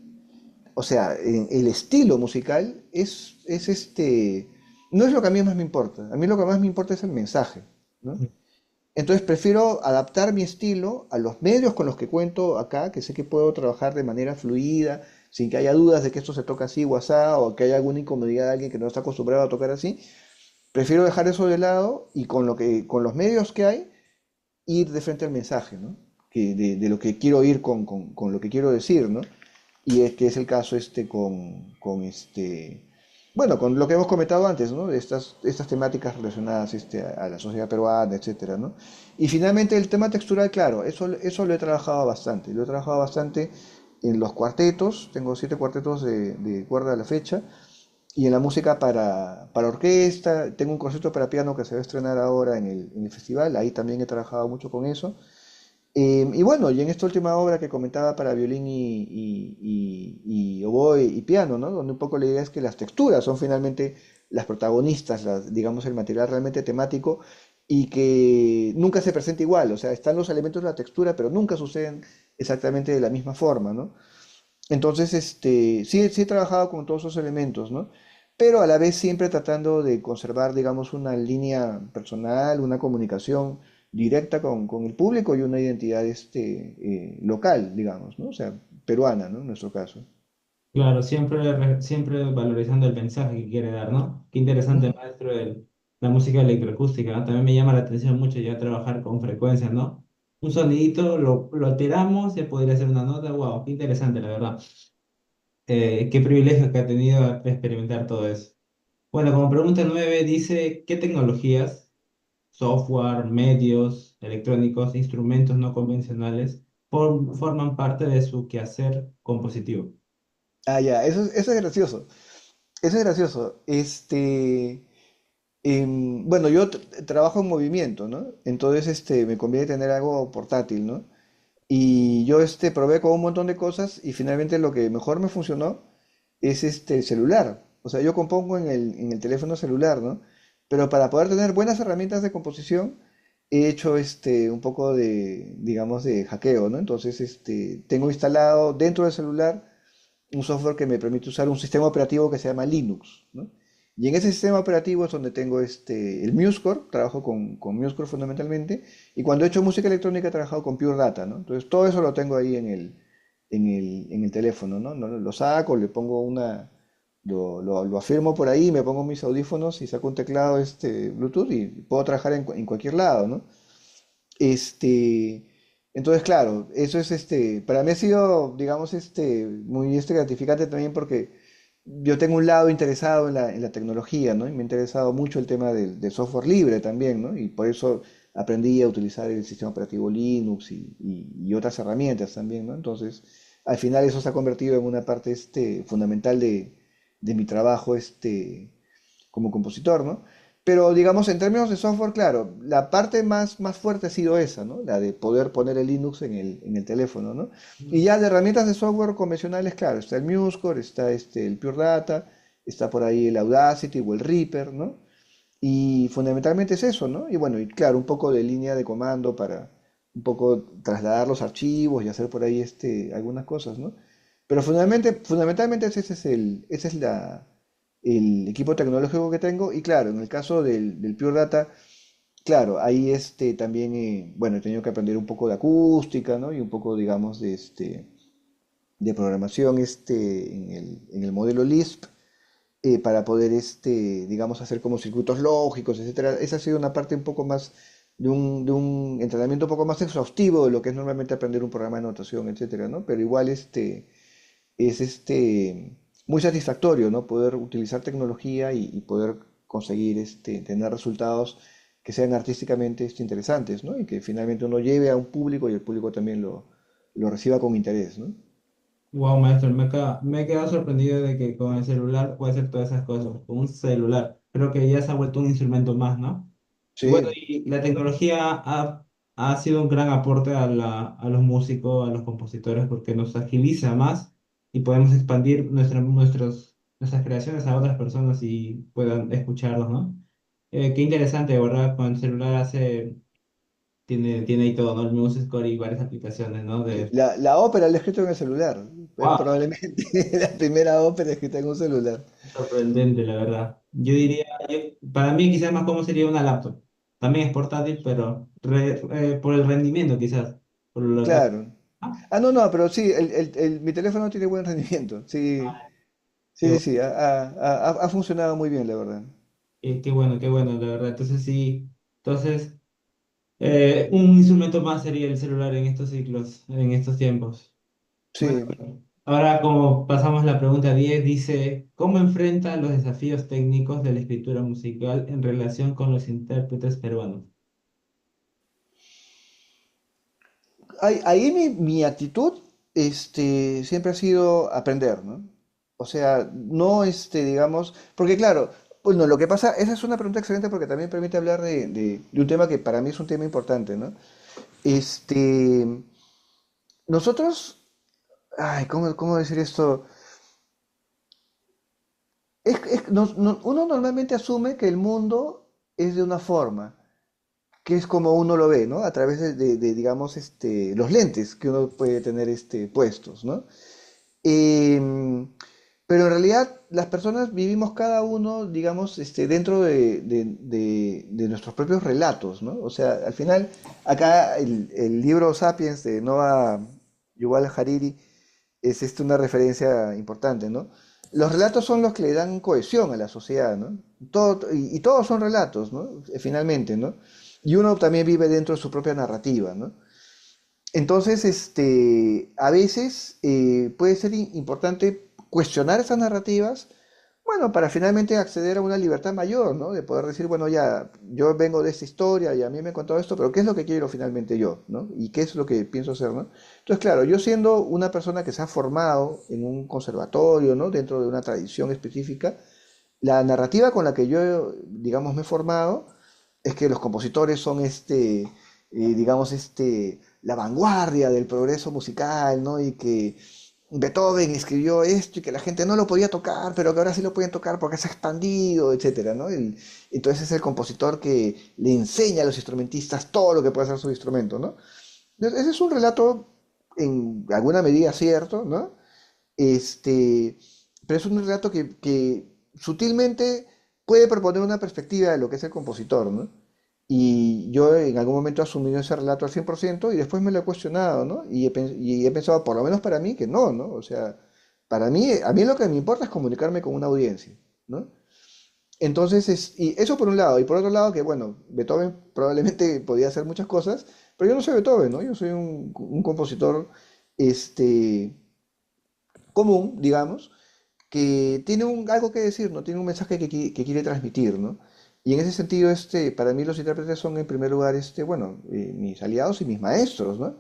o sea, el estilo musical no es lo que a mí más me importa. A mí lo que más me importa es el mensaje, ¿no? Entonces prefiero adaptar mi estilo a los medios con los que cuento acá, que sé que puedo trabajar de manera fluida, sin que haya dudas de que esto se toca así o asá, o que haya alguna incomodidad de alguien que no está acostumbrado a tocar así. Prefiero dejar eso de lado y con los medios que hay, ir de frente al mensaje, ¿no? De lo que quiero oír con lo que quiero decir, ¿no? Y es que es el caso bueno, con lo que hemos comentado antes, ¿no? De estas temáticas relacionadas a la sociedad peruana, etcétera, ¿no? Y finalmente el tema textural, claro, eso lo he trabajado bastante en los cuartetos, tengo 7 cuartetos de cuerda a la fecha, y en la música para orquesta, tengo un concierto para piano que se va a estrenar ahora en el festival, ahí también he trabajado mucho con eso. Y bueno, y en esta última obra que comentaba para violín y oboe y piano, ¿no? Donde un poco la idea es que las texturas son finalmente las protagonistas, digamos, el material realmente temático y que nunca se presenta igual, o sea, están los elementos de la textura, pero nunca suceden exactamente de la misma forma, ¿no? Entonces, sí he trabajado con todos esos elementos, ¿no? Pero a la vez siempre tratando de conservar, digamos, una línea personal, una comunicación directa con el público y una identidad local, digamos, ¿no? O sea, peruana, ¿no? En nuestro caso. claro, siempre valorizando el mensaje que quiere dar, ¿no? Qué interesante, Ujú. maestro, la música electroacústica, ¿no? También me llama la atención mucho ya trabajar con frecuencias, ¿no? Un sonidito, lo alteramos, se podría hacer una nota, wow, qué interesante, la verdad. Qué privilegio que ha tenido experimentar todo eso. Bueno, como pregunta 9 dice, ¿qué tecnologías, software, medios electrónicos, instrumentos no convencionales forman parte de su quehacer compositivo? Ah, ya, eso es gracioso. Eso es gracioso. Bueno, yo trabajo en movimiento, ¿no? Entonces, me conviene tener algo portátil, ¿no? Y yo probé con un montón de cosas y finalmente lo que mejor me funcionó es el celular. O sea, yo compongo en el teléfono celular, ¿no? Pero para poder tener buenas herramientas de composición, he hecho un poco de, digamos, de hackeo, ¿no? Entonces, tengo instalado dentro del celular un software que me permite usar un sistema operativo que se llama Linux, ¿no? Y en ese sistema operativo es donde tengo el MuseScore, trabajo con MuseScore fundamentalmente, y cuando he hecho música electrónica he trabajado con Pure Data, ¿no? Entonces todo eso lo tengo ahí en el teléfono, ¿no? Lo saco, le pongo lo afirmo por ahí, me pongo mis audífonos y saco un teclado Bluetooth y puedo trabajar en cualquier lado, ¿no? Este, entonces, claro, eso es para mí ha sido, digamos, muy gratificante también porque yo tengo un lado interesado en la tecnología, ¿no? Y me ha interesado mucho el tema del software libre también, ¿no? Y por eso aprendí a utilizar el sistema operativo Linux y otras herramientas también, ¿no? Entonces, al final eso se ha convertido en una parte fundamental de mi trabajo como compositor, ¿no? Pero digamos, en términos de software, claro, la parte más fuerte ha sido esa, ¿no? La de poder poner el Linux en el teléfono, ¿no? Y ya de herramientas de software convencionales, claro, está el MuseScore, está el Pure Data, está por ahí el Audacity o el Reaper, ¿no? Y fundamentalmente es eso, ¿no? Y bueno, y claro, un poco de línea de comando para un poco trasladar los archivos y hacer por ahí algunas cosas, ¿no? Pero fundamentalmente ese es el equipo tecnológico que tengo. Y claro, en el caso del Pure Data, claro, ahí también, bueno, he tenido que aprender un poco de acústica, ¿no? Y un poco, digamos, de programación en el modelo Lisp para poder, digamos, hacer como circuitos lógicos, etcétera. Esa ha sido una parte un poco más de un entrenamiento un poco más exhaustivo de lo que es normalmente aprender un programa de notación, etcétera, ¿no? Pero igual es muy satisfactorio, ¿no? Poder utilizar tecnología y poder conseguir tener resultados que sean artísticamente interesantes, ¿no? Y que finalmente uno lleve a un público y el público también lo reciba con interés, ¿no? Wow, maestro, me he quedado sorprendido de que con el celular puede hacer todas esas cosas. Con un celular. Creo que ya se ha vuelto un instrumento más, ¿no? Y bueno, Sí, y la tecnología ha sido un gran aporte a los músicos, a los compositores, porque nos agiliza más y podemos expandir nuestras creaciones a otras personas y puedan escucharlos, ¿no? Qué interesante, ¿verdad? Con el celular tiene ahí todo, ¿no? El Music Score y varias aplicaciones, ¿no? sí. De, La ópera la he escrito en el celular. Es wow, probablemente la primera ópera escrita en un celular. sorprendente, la verdad. Yo diría, para mí quizás más cómodo sería una laptop. También es portátil, pero por el rendimiento quizás. Por Claro. ah, Ah, no, no, pero sí, mi teléfono tiene buen rendimiento. Sí, sí, qué, sí, sí. Ha funcionado muy bien, la verdad. qué bueno, la verdad. Entonces sí, entonces un instrumento más sería el celular en estos ciclos, en estos tiempos. Bueno, Sí. ahora como pasamos la pregunta 10 dice, ¿cómo enfrenta los desafíos técnicos de la escritura musical en relación con los intérpretes peruanos? Ahí mi actitud siempre ha sido aprender, ¿no? O sea, no digamos, porque claro, bueno, lo que pasa, esa es una pregunta excelente porque también permite hablar de un tema que para mí es un tema importante, ¿no? Este, nosotros, ay, ¿cómo decir esto? Uno normalmente asume que el mundo es de una forma, que es como uno lo ve, ¿no? A través digamos, los lentes que uno puede tener puestos, ¿no? Em, pero en realidad las personas vivimos cada uno, digamos, dentro de nuestros propios relatos, ¿no? O sea, al final, acá el libro Sapiens de Noah Yuval Hariri es una referencia importante, ¿no? Los relatos son los que le dan cohesión a la sociedad, ¿no? Y todos son relatos, ¿no? Finalmente, ¿no? Y uno también vive dentro de su propia narrativa, ¿no? Entonces, a veces puede ser importante cuestionar esas narrativas, bueno, para finalmente acceder a una libertad mayor, ¿no? De poder decir, bueno, ya, yo vengo de esta historia y a mí me han contado esto, pero ¿qué es lo que quiero finalmente yo, ¿no? Y qué es lo que pienso hacer, ¿no? Entonces, claro, yo siendo una persona que se ha formado en un conservatorio, ¿no? Dentro de una tradición específica, la narrativa con la que yo, digamos, me he formado es que los compositores son digamos, la vanguardia del progreso musical, ¿no? Y que Beethoven escribió esto y que la gente no lo podía tocar, pero que ahora sí lo pueden tocar porque se ha expandido, etcétera, ¿no? Entonces es el compositor que le enseña a los instrumentistas todo lo que puede hacer su instrumento, ¿no? Entonces, ese es un relato en alguna medida cierto, ¿no? Este, pero es un relato que sutilmente puede proponer una perspectiva de lo que es el compositor, ¿no? Y yo en algún momento he asumido ese relato al 100% y después me lo he cuestionado, ¿no? Y he pensado, por lo menos para mí, que no, ¿no? O sea, para mí, a mí lo que me importa es comunicarme con una audiencia, ¿no? Entonces, y eso por un lado, y por otro lado, que bueno, Beethoven probablemente podía hacer muchas cosas, pero yo no soy Beethoven, ¿no? Yo soy un compositor, este, común, digamos, que tiene algo que decir, ¿no? Tiene un mensaje que quiere transmitir, ¿no? Y en ese sentido, para mí los intérpretes son en primer lugar, bueno, mis aliados y mis maestros, ¿no?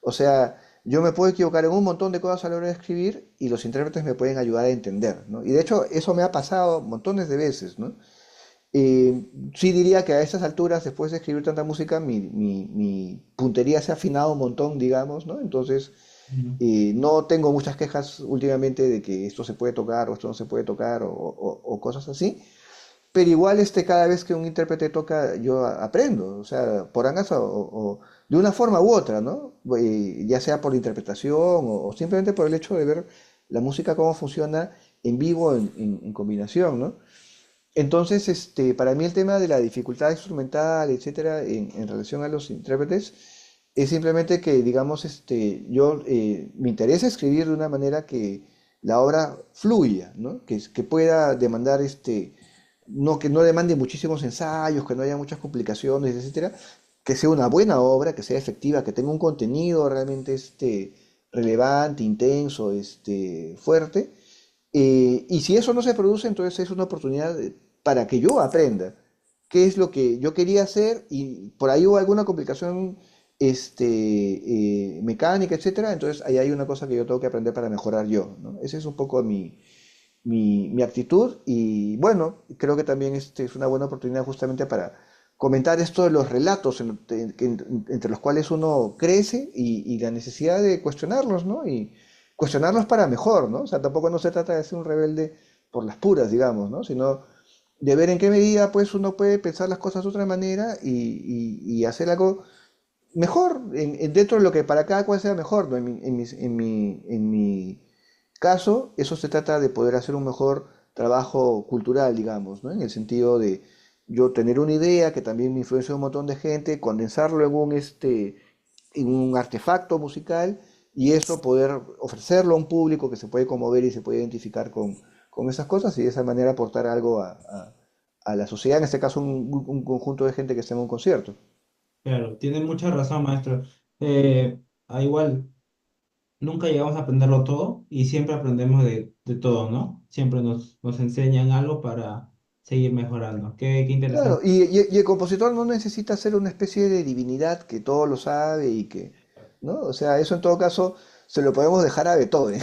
O sea, yo me puedo equivocar en un montón de cosas a la hora de escribir y los intérpretes me pueden ayudar a entender, ¿no? Y de hecho, eso me ha pasado montones de veces, ¿no? Sí diría que a estas alturas, después de escribir tanta música, mi puntería se ha afinado un montón, digamos, ¿no? Entonces, Mm. no tengo muchas quejas últimamente de que esto se puede tocar o esto no se puede tocar o cosas así, pero igual cada vez que un intérprete toca yo aprendo, o sea, por angas o de una forma u otra, ¿no? Ya sea por interpretación o simplemente por el hecho de ver la música cómo funciona en vivo en combinación, ¿no? Entonces, para mí el tema de la dificultad instrumental, etcétera, en relación a los intérpretes, es simplemente que, digamos, me interesa escribir de una manera que la obra fluya, ¿no? Que pueda demandar, no, que no demande muchísimos ensayos, que no haya muchas complicaciones, etcétera, que sea una buena obra, que sea efectiva, que tenga un contenido realmente, relevante, intenso, fuerte, y si eso no se produce, entonces es una oportunidad para que yo aprenda qué es lo que yo quería hacer y por ahí hubo alguna complicación mecánica, etcétera. Entonces ahí hay una cosa que yo tengo que aprender para mejorar yo, ¿no? Esa es un poco mi actitud y bueno, creo que también es una buena oportunidad justamente para comentar esto de los relatos entre los cuales uno crece y la necesidad de cuestionarlos, ¿no? Y cuestionarlos para mejor, ¿no? O sea, tampoco no se trata de ser un rebelde por las puras, digamos, ¿no? Sino de ver en qué medida pues uno puede pensar las cosas de otra manera y hacer algo mejor dentro de lo que para cada cual sea mejor, ¿no? En mi caso, eso se trata de poder hacer un mejor trabajo cultural, digamos, ¿no? En el sentido de yo tener una idea que también me influencia un montón de gente, condensarlo en un artefacto musical y eso poder ofrecerlo a un público que se puede conmover y se puede identificar con esas cosas y de esa manera aportar algo a la sociedad, en este caso un conjunto de gente que esté en un concierto. Claro, tiene mucha razón, maestro. Igual, nunca llegamos a aprenderlo todo y siempre aprendemos de todo, ¿no? Siempre nos enseñan algo para seguir mejorando. Qué Claro, interesante. y el compositor no necesita ser una especie de divinidad que todo lo sabe ¿no? O sea, eso en todo caso se lo podemos dejar a Beethoven,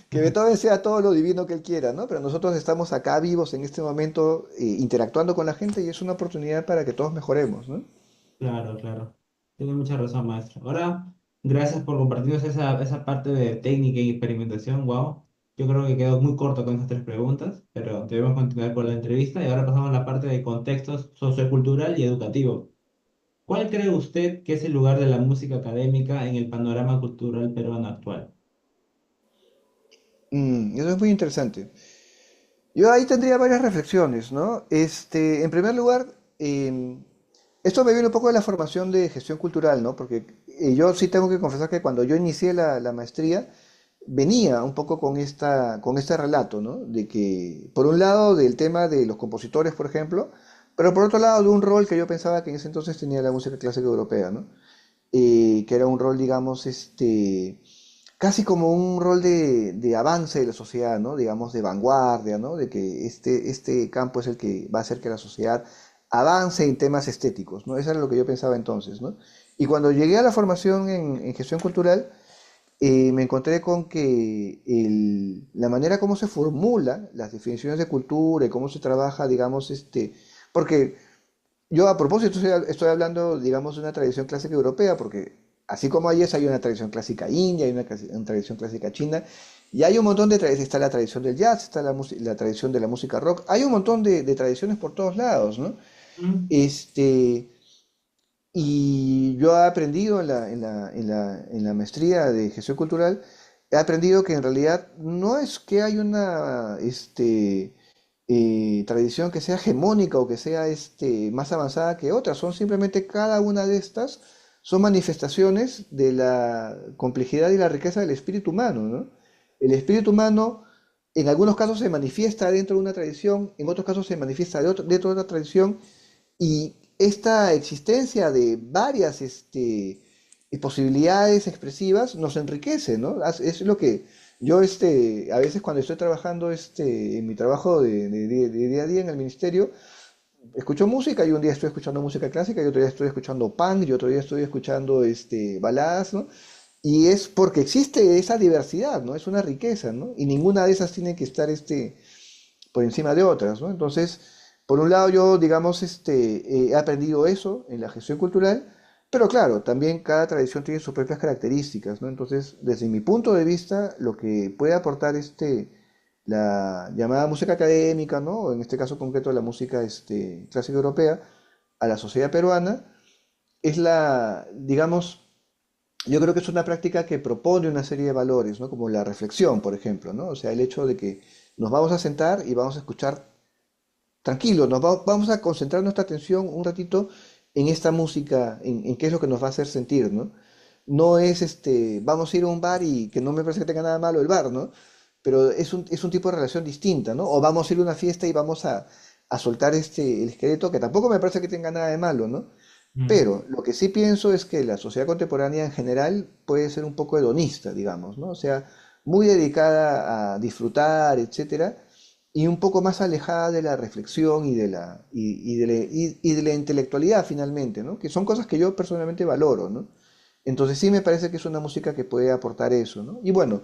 que Beethoven sea todo lo divino que él quiera, ¿no? Pero nosotros estamos acá vivos en este momento interactuando con la gente y es una oportunidad para que todos mejoremos, ¿no? Claro, claro. Tiene mucha razón, maestro. Ahora, gracias por compartirnos esa parte de técnica y experimentación. Wow. Yo creo que quedó muy corto con esas tres preguntas, pero debemos continuar con la entrevista y ahora pasamos a la parte de contexto sociocultural y educativo. ¿Cuál cree usted que es el lugar de la música académica en el panorama cultural peruano actual? Eso es muy interesante. Yo ahí tendría varias reflexiones, ¿no? En primer lugar, esto me viene un poco de la formación de gestión cultural, ¿no? Porque yo sí tengo que confesar que cuando yo inicié la maestría, venía un poco con este relato, ¿no? De que, por un lado, del tema de los compositores, por ejemplo, pero por otro lado, de un rol que yo pensaba que en ese entonces tenía la música clásica europea, ¿no? Que era un rol, digamos, casi como un rol de avance de la sociedad, ¿no? Digamos, de vanguardia, ¿no? De que este campo es el que va a hacer que la sociedad avance en temas estéticos, ¿no? Eso era lo que yo pensaba entonces, ¿no? Y cuando llegué a la formación en gestión cultural, me encontré con que la manera como se formula las definiciones de cultura y cómo se trabaja, digamos, porque yo a propósito estoy hablando, digamos, de una tradición clásica europea, porque así como hay eso, hay una tradición clásica india, hay una tradición clásica china, y hay un montón de tradiciones, está la tradición del jazz, está la tradición de la música rock, hay un montón de tradiciones por todos lados, ¿no? Mm, Este, y yo he aprendido en la maestría de gestión cultural, he aprendido que en realidad no es que hay una tradición que sea hegemónica o que sea más avanzada que otra, son simplemente cada una de estas son manifestaciones de la complejidad y la riqueza del espíritu humano, ¿no? El espíritu humano en algunos casos se manifiesta dentro de una tradición, en otros casos se manifiesta dentro de otra tradición, y esta existencia de varias posibilidades expresivas nos enriquece, ¿no? Es lo que yo a veces cuando estoy trabajando en mi trabajo de día a día en el ministerio, escucho música y un día estoy escuchando música clásica y otro día estoy escuchando punk y otro día estoy escuchando baladas, ¿no? Y es porque existe esa diversidad, ¿no? Es una riqueza, ¿no? Y ninguna de esas tiene que estar por encima de otras, ¿no? Entonces, por un lado yo, digamos, he aprendido eso en la gestión cultural, pero claro, también cada tradición tiene sus propias características, ¿no? Entonces, desde mi punto de vista, lo que puede aportar la llamada música académica, ¿no? O en este caso concreto la música clásica europea, a la sociedad peruana, es digamos, yo creo que es una práctica que propone una serie de valores, ¿no? Como la reflexión, por ejemplo, ¿no? O sea, el hecho de que nos vamos a sentar y vamos a escuchar tranquilos, vamos a concentrar nuestra atención un ratito en esta música, en qué es lo que nos va a hacer sentir, ¿no? No es vamos a ir a un bar y que no me parece que tenga nada malo el bar, ¿no? Pero es un tipo de relación distinta, ¿no? O vamos a ir a una fiesta y vamos a soltar el esqueleto, que tampoco me parece que tenga nada de malo, ¿no? mm. Pero lo que sí pienso es que la sociedad contemporánea en general puede ser un poco hedonista, digamos, ¿no? O sea, muy dedicada a disfrutar, etcétera, y un poco más alejada de la reflexión y de la intelectualidad finalmente, ¿no? Que son cosas que yo personalmente valoro, ¿no? Entonces sí me parece que es una música que puede aportar eso, ¿no? Y bueno,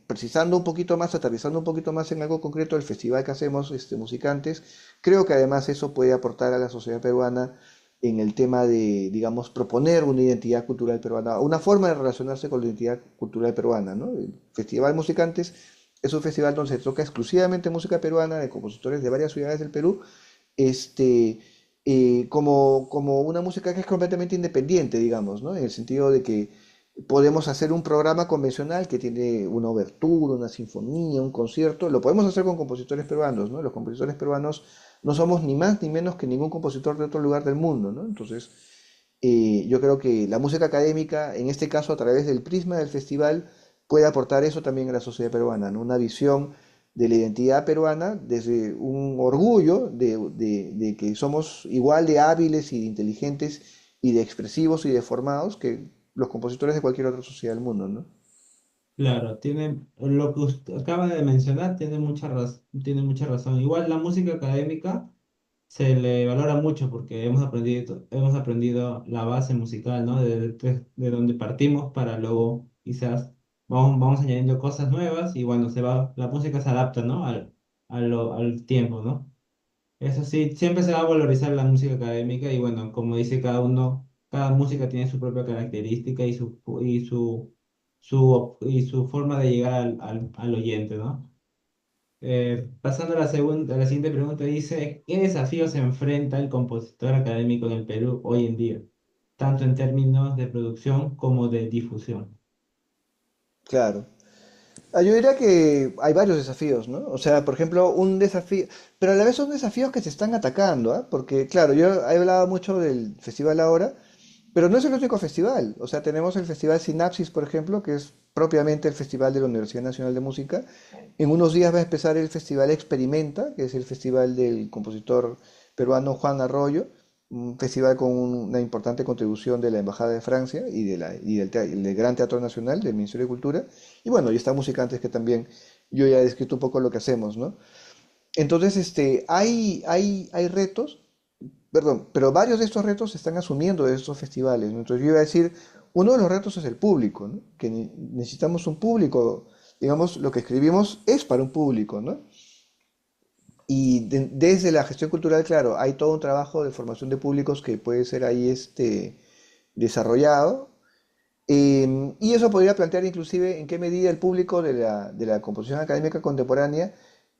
precisando un poquito más, aterrizando un poquito más en algo concreto, el festival que hacemos, Musicantes, creo que además eso puede aportar a la sociedad peruana en el tema de, digamos, proponer una identidad cultural peruana, una forma de relacionarse con la identidad cultural peruana, ¿no? El Festival Musicantes es un festival donde se toca exclusivamente música peruana de compositores de varias ciudades del Perú, este, como una música que es completamente independiente, digamos, ¿no? En el sentido de que podemos hacer un programa convencional que tiene una obertura, una sinfonía, un concierto, lo podemos hacer con compositores peruanos, ¿no? Los compositores peruanos no somos ni más ni menos que ningún compositor de otro lugar del mundo, ¿no? Entonces, yo creo que la música académica, en este caso a través del prisma del festival, puede aportar eso también a la sociedad peruana, ¿no? Una visión de la identidad peruana desde un orgullo de que somos igual de hábiles y de inteligentes y de expresivos y de formados que los compositores de cualquier otra sociedad del mundo, ¿no? Claro, tiene lo que usted acaba de mencionar, tiene mucha razón. Igual la música académica se le valora mucho porque hemos aprendido la base musical, ¿no? De donde partimos para luego quizás vamos añadiendo cosas nuevas y bueno, la música se adapta, ¿no? Al tiempo, ¿no? Eso sí, siempre se va a valorizar la música académica y bueno, como dice cada uno, cada música tiene su propia característica y su forma de llegar al oyente, ¿no? Pasando a la siguiente pregunta, dice, ¿qué desafíos se enfrenta el compositor académico en el Perú hoy en día, tanto en términos de producción como de difusión? Claro. Yo diría que hay varios desafíos, ¿no? O sea, por ejemplo, un desafío, pero a la vez son desafíos que se están atacando, ¿ah? Porque, claro, yo he hablado mucho del festival ahora, pero no es el único festival. O sea, tenemos el Festival Sinapsis, por ejemplo, que es propiamente el festival de la Universidad Nacional de Música. En unos días va a empezar el Festival Experimenta, que es el festival del compositor peruano Juan Arroyo, un festival con una importante contribución de la Embajada de Francia y del Gran Teatro Nacional, del Ministerio de Cultura. Y bueno, y está Musicantes, que también yo ya he descrito un poco lo que hacemos, ¿no? Entonces, hay retos, perdón, pero varios de estos retos se están asumiendo de estos festivales, ¿no? Entonces yo iba a decir, uno de los retos es el público, ¿no? Que necesitamos un público, digamos, lo que escribimos es para un público, ¿no? Y desde la gestión cultural, claro, hay todo un trabajo de formación de públicos que puede ser ahí desarrollado. Y eso podría plantear inclusive en qué medida el público de la composición académica contemporánea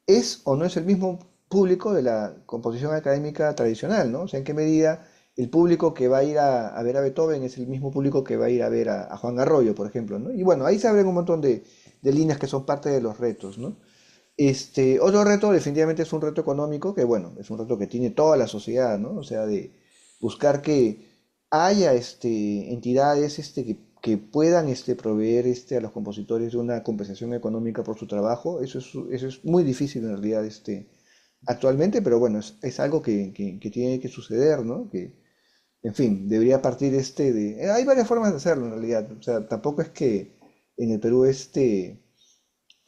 es o no es el mismo público de la composición académica tradicional, ¿no? O sea, en qué medida el público que va a ir a ver a Beethoven es el mismo público que va a ir a ver a Juan Garroyo, por ejemplo, ¿no? Y bueno, ahí se abren un montón de líneas que son parte de los retos, ¿no? Otro reto definitivamente es un reto económico, que bueno, es un reto que tiene toda la sociedad, ¿no? O sea, de buscar que haya entidades que puedan proveer a los compositores de una compensación económica por su trabajo. Eso es muy difícil en realidad actualmente, pero bueno, es algo que tiene que suceder, ¿no? Que, en fin, debería partir hay varias formas de hacerlo en realidad. O sea, tampoco es que en el Perú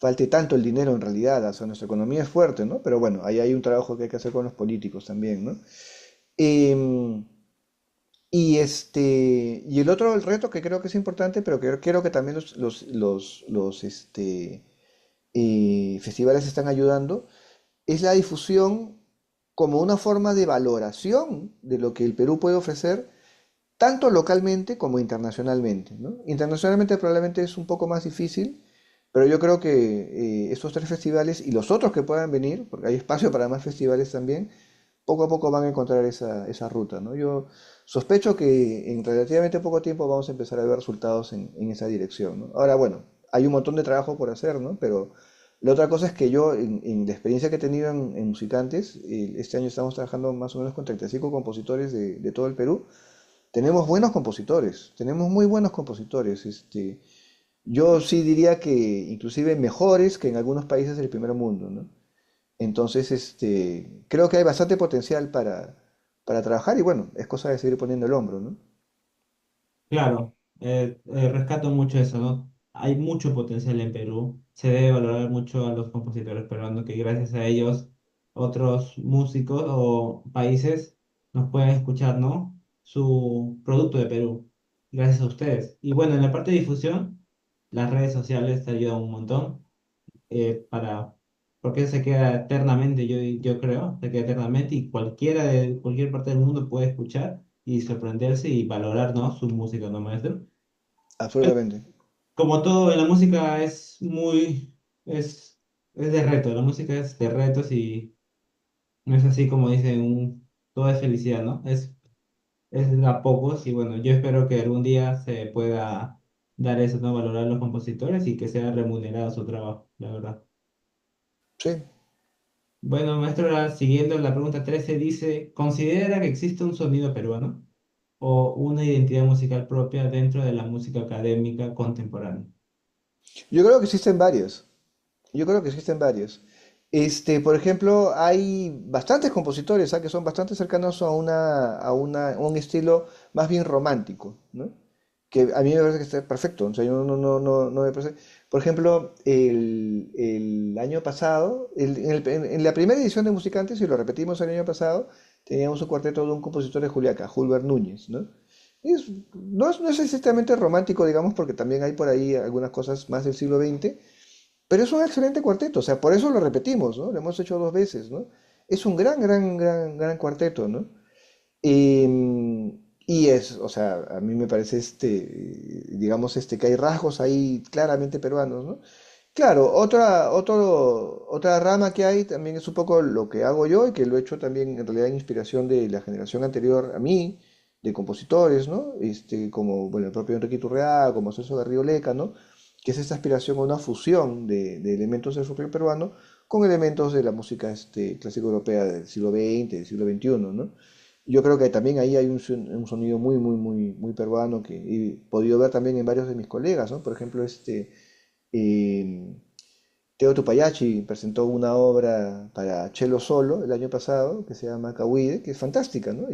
falte tanto el dinero en realidad, o sea, nuestra economía es fuerte, ¿no? Pero bueno, ahí hay un trabajo que hay que hacer con los políticos también, ¿no? Em, y el otro el reto que creo que es importante, pero que creo que también los festivales están ayudando, es la difusión como una forma de valoración de lo que el Perú puede ofrecer, tanto localmente como internacionalmente, ¿no? Internacionalmente probablemente es un poco más difícil, pero yo creo que estos tres festivales y los otros que puedan venir, porque hay espacio para más festivales también, poco a poco van a encontrar esa ruta, ¿no? Yo sospecho que en relativamente poco tiempo vamos a empezar a ver resultados en esa dirección, ¿no? Ahora, bueno, hay un montón de trabajo por hacer, ¿no? Pero la otra cosa es que yo, en la experiencia que he tenido en Musicantes, este año estamos trabajando más o menos con 35 compositores de todo el Perú. Tenemos buenos compositores, tenemos muy buenos compositores. Yo sí diría que inclusive mejores que en algunos países del primer mundo, ¿no? Entonces, creo que hay bastante potencial para trabajar y bueno, es cosa de seguir poniendo el hombro, ¿no? Claro, rescato mucho eso, ¿no? Hay mucho potencial en Perú. Se debe valorar mucho a los compositores peruanos, que gracias a ellos otros músicos o países nos pueden escuchar, ¿no? Su producto de Perú, gracias a ustedes. Y bueno, en la parte de difusión, las redes sociales te ayudan un montón para, porque se queda eternamente, yo creo, se queda eternamente y cualquiera de cualquier parte del mundo puede escuchar y sorprenderse y valorar, ¿no? Su música, ¿no, maestro? Absolutamente. Como todo en la música es, es de reto, la música es de retos y no es así como dicen, todo es felicidad, ¿no? Es de a pocos y bueno, yo espero que algún día se pueda dar eso, ¿no? Valorar a los compositores y que sea remunerado su trabajo, la verdad. Sí. Bueno, maestro, ahora siguiendo la pregunta 13 dice, ¿considera que existe un sonido peruano o una identidad musical propia dentro de la música académica contemporánea? Yo creo que existen varios. Yo creo que existen varios. Por ejemplo, hay bastantes compositores, que son bastante cercanos a un estilo más bien romántico, ¿no? Que a mí me parece que está perfecto. O sea, yo no me parece. Por ejemplo, el año pasado, en la primera edición de Musicantes, y lo repetimos el año pasado, teníamos un cuarteto de un compositor de Juliaca, Julber Núñez, ¿no? No es exactamente romántico, digamos, porque también hay por ahí algunas cosas más del siglo XX, pero es un excelente cuarteto, o sea, por eso lo repetimos, ¿no? Lo hemos hecho dos veces, ¿no? Es un gran, gran, gran, gran cuarteto, ¿no? O sea, a mí me parece digamos, que hay rasgos ahí claramente peruanos, ¿no? Claro, otra rama que hay también es un poco lo que hago yo y que lo he hecho también en realidad en inspiración de la generación anterior a mí, de compositores, ¿no? Como, bueno, el propio Enrique Turrea, como Celso Garrido Leca, ¿no? Que es esta aspiración a una fusión de elementos del folclore peruano con elementos de la música clásica europea del siglo XX, del siglo XXI, ¿no? Yo creo que también ahí hay un sonido muy, muy, muy, muy peruano que he podido ver también en varios de mis colegas, ¿no? Por ejemplo, eh, Teo Tupayachi presentó una obra para cello solo el año pasado que se llama Cahuide, que es fantástica, ¿no?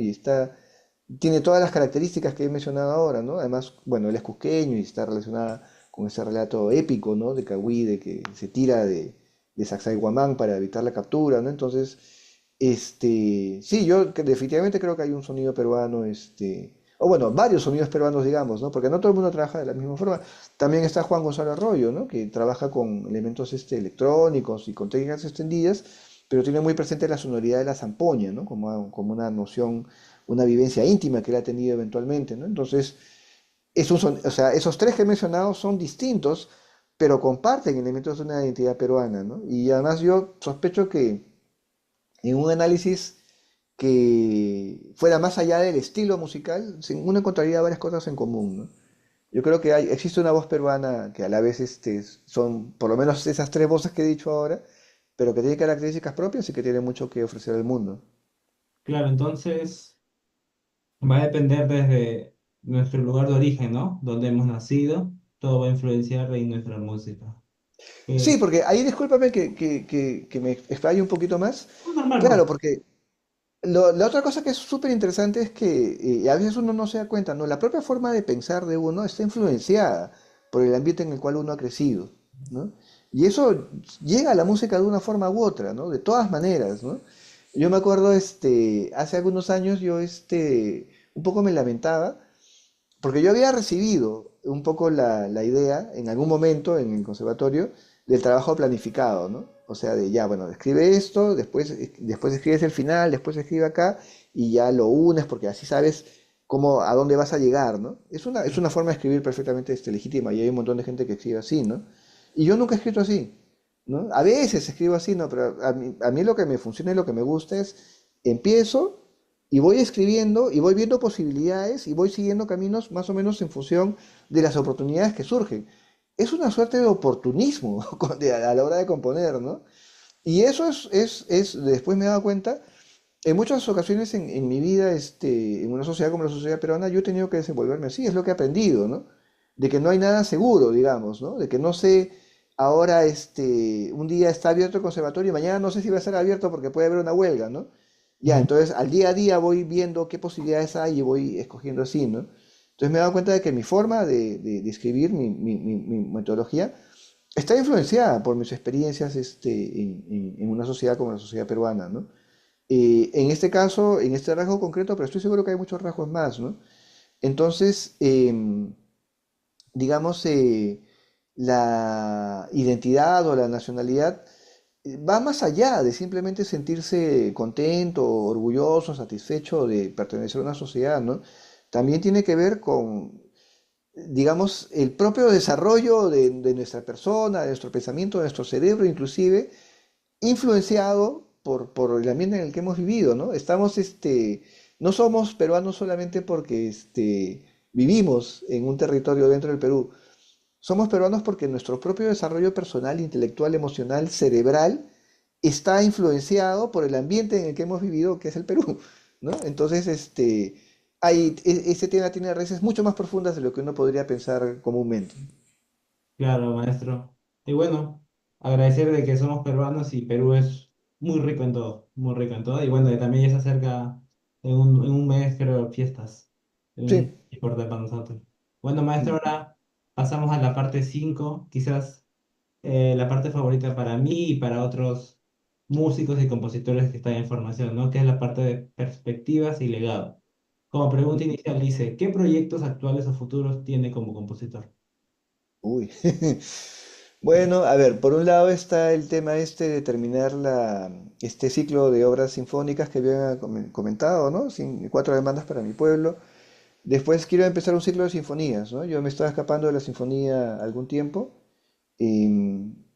Tiene todas las características que he mencionado ahora, ¿no? Además, bueno, él es cusqueño y está relacionada con ese relato épico, ¿no? De Cahuide que se tira de Sacsayhuamán para evitar la captura, ¿no? Entonces, sí, definitivamente creo que hay un sonido peruano, o bueno, varios sonidos peruanos, digamos, ¿no? Porque no todo el mundo trabaja de la misma forma. También está Juan Gonzalo Arroyo, ¿no? Que trabaja con elementos electrónicos y con técnicas extendidas, pero tiene muy presente la sonoridad de la zampoña, ¿no? Como una noción, una vivencia íntima que él ha tenido eventualmente, ¿no? Entonces, O sea, esos tres que he mencionado son distintos, pero comparten elementos de una identidad peruana, ¿no? Y además yo sospecho que en un análisis que fuera más allá del estilo musical, uno encontraría varias cosas en común, ¿no? Yo creo que existe una voz peruana que a la vez son por lo menos esas tres voces que he dicho ahora, pero que tiene características propias y que tiene mucho que ofrecer al mundo. Claro, entonces va a depender desde nuestro lugar de origen, ¿no? Donde hemos nacido, todo va a influenciar en nuestra música. Sí, Eh, porque ahí discúlpame que me explaye un poquito más. normal, Claro, bro. porque la otra cosa que es súper interesante es que a veces uno no se da cuenta, ¿no? La propia forma de pensar de uno está influenciada por el ambiente en el cual uno ha crecido, ¿no? Y eso llega a la música de una forma u otra, ¿no? De todas maneras, ¿no? Yo me acuerdo, hace algunos años yo, un poco me lamentaba porque yo había recibido un poco la idea en algún momento en el conservatorio del trabajo planificado, ¿no? O sea, de ya, bueno, escribe esto, después escribes el final, después escribe acá y ya lo unes porque así sabes cómo, a dónde vas a llegar, ¿no? Es una forma de escribir perfectamente legítima y hay un montón de gente que escribe así, ¿no? Y yo nunca he escrito así, ¿no? A veces escribo así, ¿no? Pero a mí lo que me funciona y lo que me gusta es empiezo y voy escribiendo y voy viendo posibilidades y voy siguiendo caminos más o menos en función de las oportunidades que surgen. Es una suerte de oportunismo a la hora de componer, ¿no? Y eso después me he dado cuenta, en muchas ocasiones en mi vida, en una sociedad como la sociedad peruana, yo he tenido que desenvolverme así, es lo que he aprendido, ¿no? De que no hay nada seguro, digamos, ¿no? De que no sé, ahora, un día está abierto el conservatorio y mañana no sé si va a estar abierto porque puede haber una huelga, ¿no? Ya, Mm. entonces al día a día voy viendo qué posibilidades hay y voy escogiendo así, ¿no? Entonces me he dado cuenta de que mi forma de escribir, mi metodología, está influenciada por mis experiencias en una sociedad como la sociedad peruana, ¿no? En este caso, en este rasgo concreto, pero estoy seguro que hay muchos rasgos más, ¿no? Entonces, digamos, la identidad o la nacionalidad va más allá de simplemente sentirse contento, orgulloso, satisfecho de pertenecer a una sociedad, ¿no? También tiene que ver con, digamos, el propio desarrollo de nuestra persona, de nuestro pensamiento, de nuestro cerebro, inclusive, influenciado por el ambiente en el que hemos vivido, ¿no? No somos peruanos solamente porque, vivimos en un territorio dentro del Perú. Somos peruanos porque nuestro propio desarrollo personal, intelectual, emocional, cerebral, está influenciado por el ambiente en el que hemos vivido, que es el Perú, ¿no? Entonces, ese tema tiene raíces mucho más profundas de lo que uno podría pensar comúnmente. Claro, maestro. Y bueno, agradecer de que somos peruanos y Perú es muy rico en todo, muy rico en todo. Y bueno, y también ya se acerca en un mes, creo, fiestas. Sí. Importante para nosotros. Bueno, maestro, ahora pasamos a la parte 5 quizás la parte favorita para mí y para otros músicos y compositores que están en formación, ¿no? Que es la parte de perspectivas y legado. Como pregunta inicial dice, ¿qué proyectos actuales o futuros tiene como compositor? Uy. Bueno, a ver, por un lado está el tema de terminar este ciclo de obras sinfónicas que había comentado, ¿no? Cuatro demandas para mi pueblo. Después quiero empezar un ciclo de sinfonías, ¿no? Yo me estaba escapando de la sinfonía algún tiempo y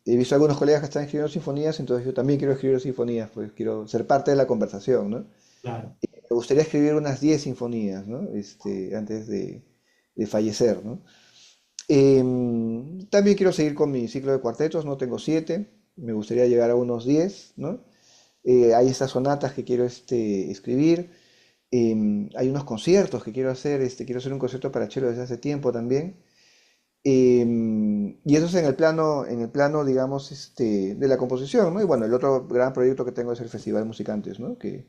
he visto algunos colegas que están escribiendo sinfonías, entonces yo también quiero escribir sinfonías, pues quiero ser parte de la conversación, ¿no? Claro. Me gustaría escribir unas 10 sinfonías, ¿no? Antes de fallecer, ¿no? También quiero seguir con mi ciclo de cuartetos, no tengo 7, me gustaría llegar a unos 10, ¿no? Hay estas sonatas que quiero escribir, hay unos conciertos que quiero hacer, quiero hacer un concierto para cello desde hace tiempo también. Y eso es en el plano, digamos, de la composición, ¿no? Y bueno, el otro gran proyecto que tengo es el Festival Musicantes, ¿no? Que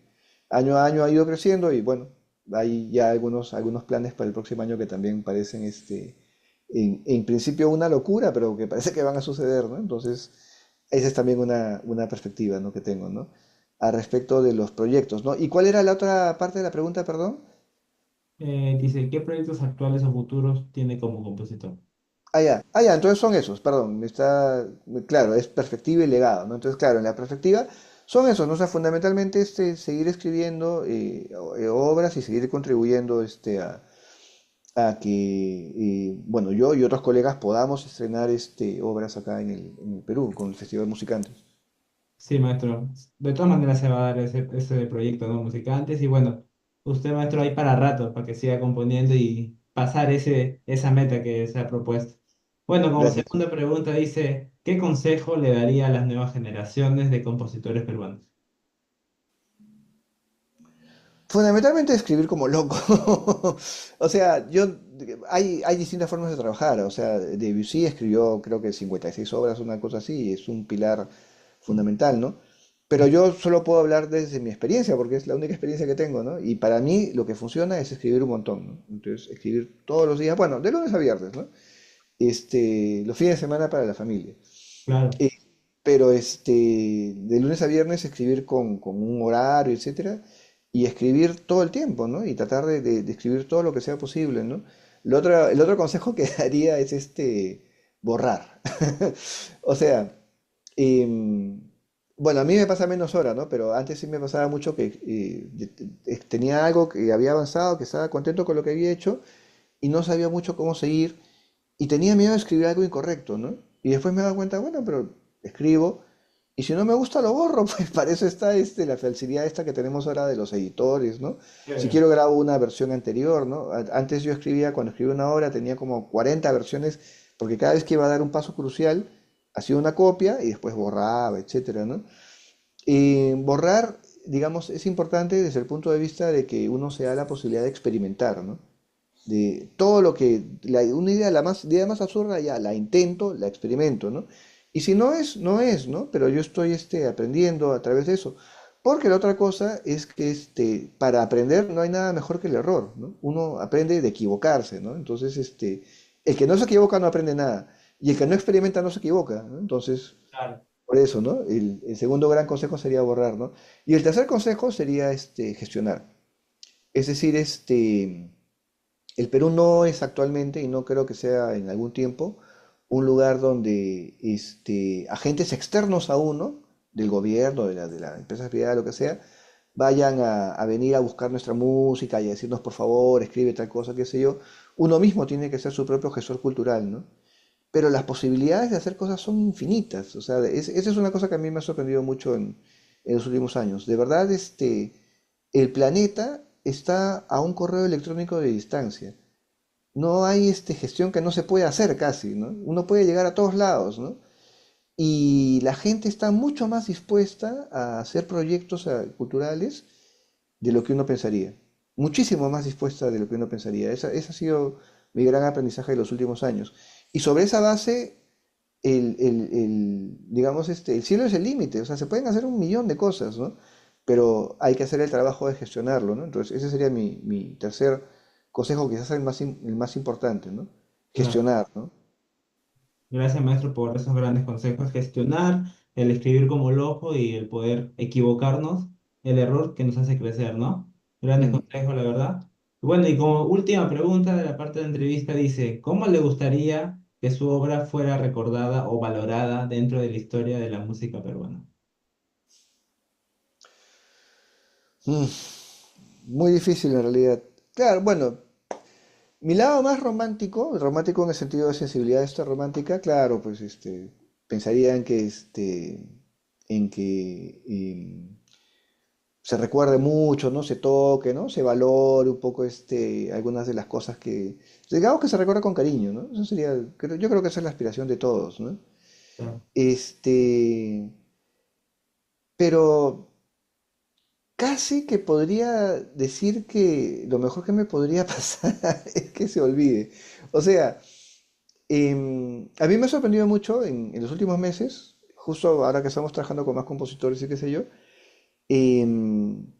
año a año ha ido creciendo y bueno, hay ya algunos planes para el próximo año que también parecen, en principio una locura, pero que parece que van a suceder, ¿no? Entonces, esa es también una perspectiva, ¿no? que tengo, ¿no? Al respecto de los proyectos, ¿no? ¿Y cuál era la otra parte de la pregunta, perdón? Dice, ¿qué proyectos actuales o futuros tiene como compositor? Ah, ya, entonces son esos, perdón, claro, es perspectiva y legado, ¿no? Entonces, claro, en la perspectiva son esos, ¿no? O sea, fundamentalmente seguir escribiendo obras y seguir contribuyendo a que, bueno, yo y otros colegas podamos estrenar obras acá en el Perú con el Festival Musicantes. Sí, maestro. De todas maneras se va a dar ese proyecto, ¿no? Musicantes. Y bueno, usted, maestro, ahí para rato, para que siga componiendo y pasar esa meta que se ha propuesto. Bueno, como Gracias. segunda pregunta dice, ¿qué consejo le daría a las nuevas generaciones de compositores peruanos? Fundamentalmente escribir como loco. O sea, hay distintas formas de trabajar. O sea, Debussy escribió creo que 56 obras, una cosa así, y es un pilar fundamental, ¿no? Pero yo solo puedo hablar desde mi experiencia, porque es la única experiencia que tengo, ¿no? Y para mí lo que funciona es escribir un montón, ¿no? Entonces, escribir todos los días, bueno, de lunes a viernes, ¿no? Los fines de semana para la familia. Claro, Eh, pero de lunes a viernes escribir con un horario, etcétera, y escribir todo el tiempo, ¿no? Y tratar de escribir todo lo que sea posible, ¿no? El otro consejo que daría es borrar. O sea, em, bueno, a mí me pasa menos ahora, ¿no? Pero antes sí me pasaba mucho que tenía algo que había avanzado, que estaba contento con lo que había hecho y no sabía mucho cómo seguir y tenía miedo de escribir algo incorrecto, ¿no? Y después me he dado cuenta, bueno, pero escribo y si no me gusta lo borro, pues para eso está la facilidad esta que tenemos ahora de los editores, ¿no? Si claro. quiero grabo una versión anterior, ¿no? Antes yo escribía, cuando escribía una obra tenía como 40 versiones, porque cada vez que iba a dar un paso crucial, hacía una copia y después borraba, etcétera, ¿no? Y borrar, digamos, es importante desde el punto de vista de que uno se da la posibilidad de experimentar, ¿no? De todo lo que, una idea, idea más absurda, ya la intento, la experimento, ¿no? Y si no es, no es, ¿no? Pero yo estoy aprendiendo a través de eso. Porque la otra cosa es que para aprender no hay nada mejor que el error, ¿no? Uno aprende de equivocarse, ¿no? Entonces, el que no se equivoca no aprende nada. Y el que no experimenta no se equivoca, ¿no? Entonces, Claro. por eso, ¿no? El segundo gran consejo sería borrar, ¿no? Y el tercer consejo sería gestionar. Es decir, el Perú no es actualmente, y no creo que sea en algún tiempo, un lugar donde agentes externos a uno, del gobierno, de la empresa privada, lo que sea, vayan a venir a buscar nuestra música y a decirnos, por favor, escribe tal cosa, qué sé yo. Uno mismo tiene que ser su propio gestor cultural, ¿no? Pero las posibilidades de hacer cosas son infinitas. O sea, esa es una cosa que a mí me ha sorprendido mucho en los últimos años. De verdad, el planeta está a un correo electrónico de distancia. No hay gestión que no se puede hacer casi, ¿no? Uno puede llegar a todos lados, ¿no? Y la gente está mucho más dispuesta a hacer proyectos culturales de lo que uno pensaría. Muchísimo más dispuesta de lo que uno pensaría. Ese ha sido mi gran aprendizaje de los últimos años. Y sobre esa base, digamos, el cielo es el límite. O sea, se pueden hacer un millón de cosas, ¿no? Pero hay que hacer el trabajo de gestionarlo, ¿no? Entonces, ese sería mi tercer consejo, quizás el más importante, ¿no? Claro. Gestionar, ¿no? Gracias, maestro, por esos grandes consejos. Gestionar, el escribir como loco y el poder equivocarnos, el error que nos hace crecer, ¿no? Grandes Mm. consejos, la verdad. Bueno, y como última pregunta de la parte de la entrevista dice, ¿cómo le gustaría que su obra fuera recordada o valorada dentro de la historia de la música peruana? Mm. Muy difícil en realidad. Claro, bueno, mi lado más romántico, romántico en el sentido de sensibilidad esta romántica, claro, pues pensaría en que se recuerde mucho, ¿no? Se toque, ¿no? Se valore un poco algunas de las cosas que, digamos que se recuerda con cariño, ¿no? Eso sería, yo creo que esa es la aspiración de todos, ¿no? Claro. Este, pero casi que podría decir que lo mejor que me podría pasar es que se olvide. O sea, a mí me ha sorprendido mucho en los últimos meses, justo ahora que estamos trabajando con más compositores y qué sé yo,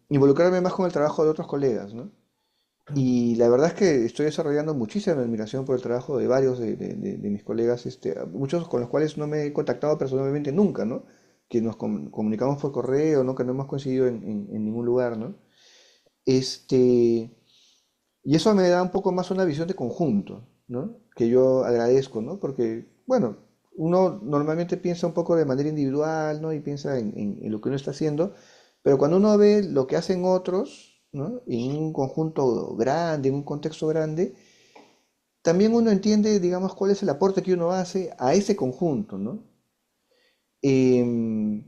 involucrarme más con el trabajo de otros colegas, ¿no? Y la verdad es que estoy desarrollando muchísima admiración por el trabajo de varios de mis colegas, muchos con los cuales no me he contactado personalmente nunca, ¿no? Que nos comunicamos por correo, ¿no? Que no hemos coincidido en ningún lugar, ¿no? Este, y eso me da un poco más una visión de conjunto, ¿no? Que yo agradezco, ¿no? Porque, bueno, uno normalmente piensa un poco de manera individual, ¿no? Y piensa en lo que uno está haciendo, pero cuando uno ve lo que hacen otros, ¿no? En un conjunto grande, en un contexto grande, también uno entiende, digamos, cuál es el aporte que uno hace a ese conjunto, ¿no? Em,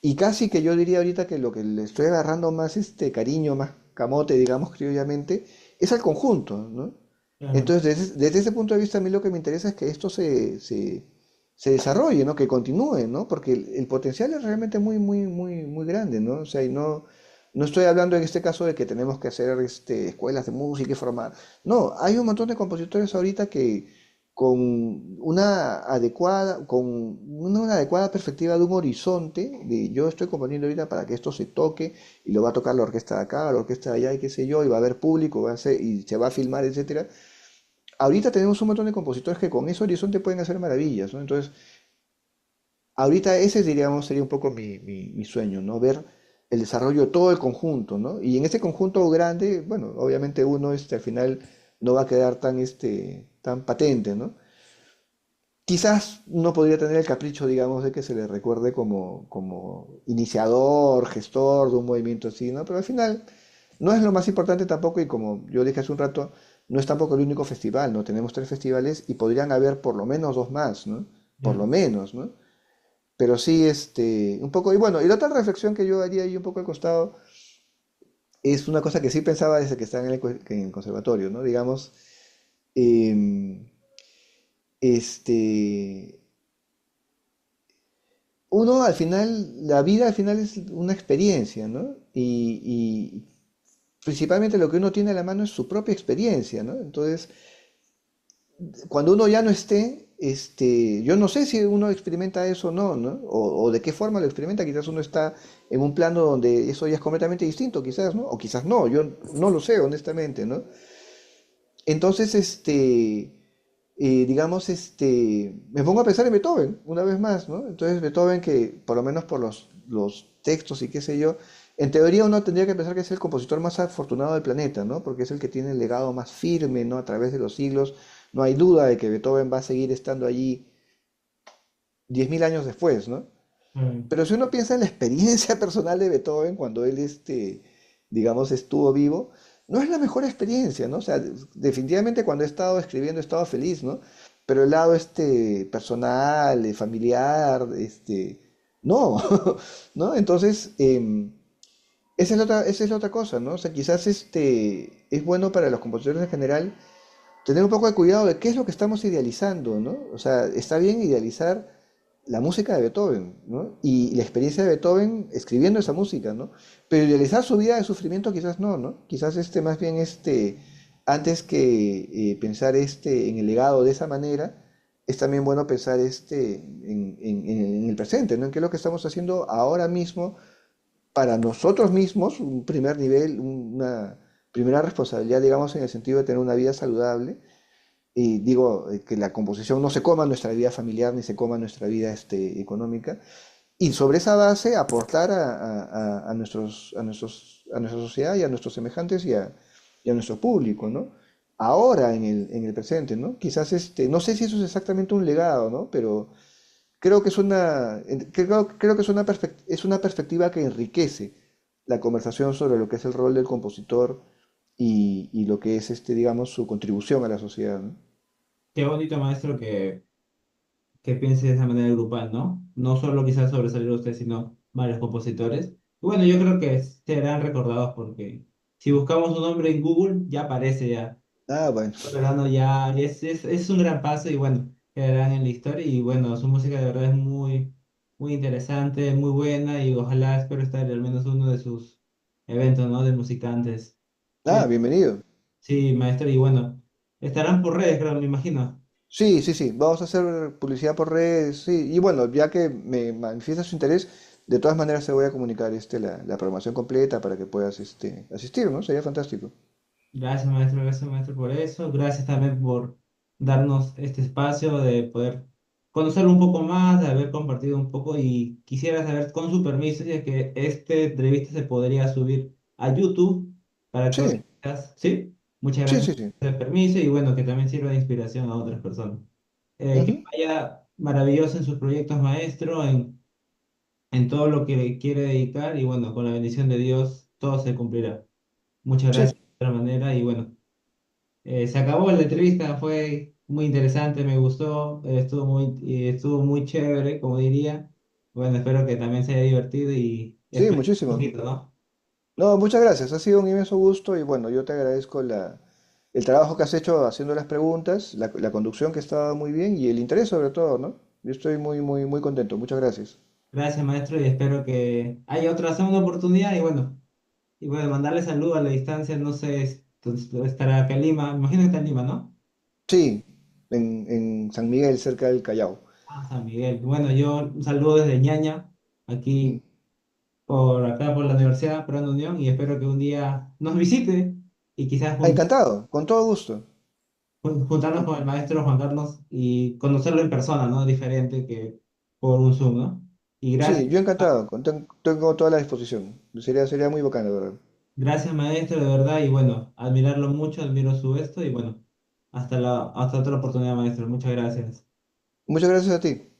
y casi que yo diría ahorita que lo que le estoy agarrando más este cariño, más camote, digamos, criollamente, es al conjunto, ¿no? Claro. Entonces, desde ese punto de vista, a mí lo que me interesa es que esto se desarrolle, ¿no? Que continúe, ¿no? Porque el potencial es realmente muy, muy, muy, muy grande, ¿no? O sea, y no estoy hablando en este caso de que tenemos que hacer escuelas de música y formar. No, hay un montón de compositores ahorita que con una adecuada perspectiva de un horizonte, de yo estoy componiendo ahorita para que esto se toque y lo va a tocar la orquesta de acá, la orquesta de allá y qué sé yo, y va a haber público, y se va a filmar, etcétera. Ahorita tenemos un montón de compositores que con ese horizonte pueden hacer maravillas, ¿no? Entonces, ahorita ese, diríamos, sería un poco mi sueño, ¿no? Ver el desarrollo de todo el conjunto, ¿no? Y en ese conjunto grande, bueno, obviamente uno al final no va a quedar tan patente, ¿no? Quizás no podría tener el capricho, digamos, de que se le recuerde como iniciador, gestor de un movimiento así, ¿no? Pero al final no es lo más importante tampoco y como yo dije hace un rato, no es tampoco el único festival, ¿no? Tenemos tres festivales y podrían haber por lo menos dos más, ¿no? Por lo Ya. menos, ¿no? Pero sí, un poco, y bueno, y la otra reflexión que yo haría ahí un poco al costado es una cosa que sí pensaba desde que estaba en el conservatorio, ¿no? Digamos, em, este, uno al final, la vida al final es una experiencia, ¿no? Y principalmente lo que uno tiene a la mano es su propia experiencia, ¿no? Entonces, cuando uno ya no esté, yo no sé si uno experimenta eso o no, ¿no? O de qué forma lo experimenta, quizás uno está en un plano donde eso ya es completamente distinto, quizás, ¿no? O quizás no, yo no lo sé, honestamente, ¿no? Entonces, digamos, me pongo a pensar en Beethoven, una vez más, ¿no? Entonces, Beethoven, que por lo menos por los textos y qué sé yo, en teoría uno tendría que pensar que es el compositor más afortunado del planeta, ¿no? Porque es el que tiene el legado más firme, ¿no? A través de los siglos. No hay duda de que Beethoven va a seguir estando allí 10.000 años después, ¿no? Mm. Pero si uno piensa en la experiencia personal de Beethoven cuando él, digamos, estuvo vivo, no es la mejor experiencia, ¿no? O sea, definitivamente cuando he estado escribiendo he estado feliz, ¿no? Pero el lado, personal, familiar, no, ¿no? Entonces, esa es la otra cosa, ¿no? O sea, quizás, es bueno para los compositores en general tener un poco de cuidado de qué es lo que estamos idealizando, ¿no? O sea, está bien idealizar la música de Beethoven, ¿no? Y la experiencia de Beethoven escribiendo esa música, ¿no? Pero idealizar su vida de sufrimiento quizás no, ¿no? Quizás más bien antes que pensar en el legado de esa manera, es también bueno pensar en el presente, ¿no? En qué es lo que estamos haciendo ahora mismo para nosotros mismos, un primer nivel, una primera responsabilidad, digamos, en el sentido de tener una vida saludable y digo que la composición no se coma nuestra vida familiar ni se coma nuestra vida económica y sobre esa base aportar a nuestra sociedad y a nuestros semejantes y a nuestro público, ¿no? Ahora en el presente, ¿no? Quizás no sé si eso es exactamente un legado, ¿no? Pero creo que es una perspectiva que enriquece la conversación sobre lo que es el rol del compositor y lo que es digamos, su contribución a la sociedad, ¿no? Qué bonito, maestro, que piense de esa manera grupal, ¿no? No solo quizás sobresalir usted, sino varios compositores. Y bueno, yo creo que serán recordados porque si buscamos un nombre en Google, ya aparece ya. Ah, bueno. Verano ya es un gran paso y bueno, quedarán en la historia y bueno, su música de verdad es muy, muy interesante, muy buena y ojalá espero estar en al menos uno de sus eventos, ¿no? De musicantes. Ah, Eh, bienvenido. sí, maestro, y bueno, estarán por redes, creo, me imagino. Sí, sí, sí, vamos a hacer publicidad por redes, sí, y bueno, ya que me manifiesta su interés, de todas maneras te voy a comunicar la programación completa para que puedas asistir, ¿no? Sería fantástico. Gracias maestro por eso. Gracias también por darnos este espacio de poder conocer un poco más, de haber compartido un poco y quisiera saber con su permiso si es que esta entrevista se podría subir a YouTube para que otras, Sí, ¿sí? Muchas sí, gracias sí, sí. por el permiso y bueno, que también sirva de inspiración a otras personas. Que Ujú. vaya maravilloso en sus proyectos, maestro, en todo lo que le quiere dedicar y bueno, con la bendición de Dios todo se cumplirá. Muchas Sí, gracias de otra manera y bueno. Se acabó la entrevista, fue muy interesante, me gustó, estuvo muy chévere, como diría. Bueno, espero que también se haya divertido y Sí, explique un muchísimo. poquito, ¿no? No, muchas gracias. Ha sido un inmenso gusto y bueno, yo te agradezco el trabajo que has hecho haciendo las preguntas, la conducción que estaba muy bien y el interés sobre todo, ¿no? Yo estoy muy, muy, muy contento. Muchas gracias. Gracias, maestro, y espero que haya otra segunda oportunidad y bueno, mandarle saludos a la distancia, no sé, entonces, estará acá en Lima, me imagino que está en Lima, ¿no? Sí, en San Miguel, cerca del Callao. Ah, San Miguel. Bueno, yo un saludo desde Ñaña, Mm. aquí por acá por la Universidad Peruana Unión, y espero que un día nos visite y quizás Ah, encantado, con todo gusto. juntarnos con el maestro Juan Carlos y conocerlo en persona, ¿no? Diferente que por un Zoom, ¿no? Y Sí, gracias, yo encantado, tengo toda la disposición. Sería muy bacano, de verdad. gracias maestro, de verdad, y bueno, admirarlo mucho, admiro su esto, y bueno, hasta otra oportunidad, maestro. Muchas gracias. Muchas gracias a ti.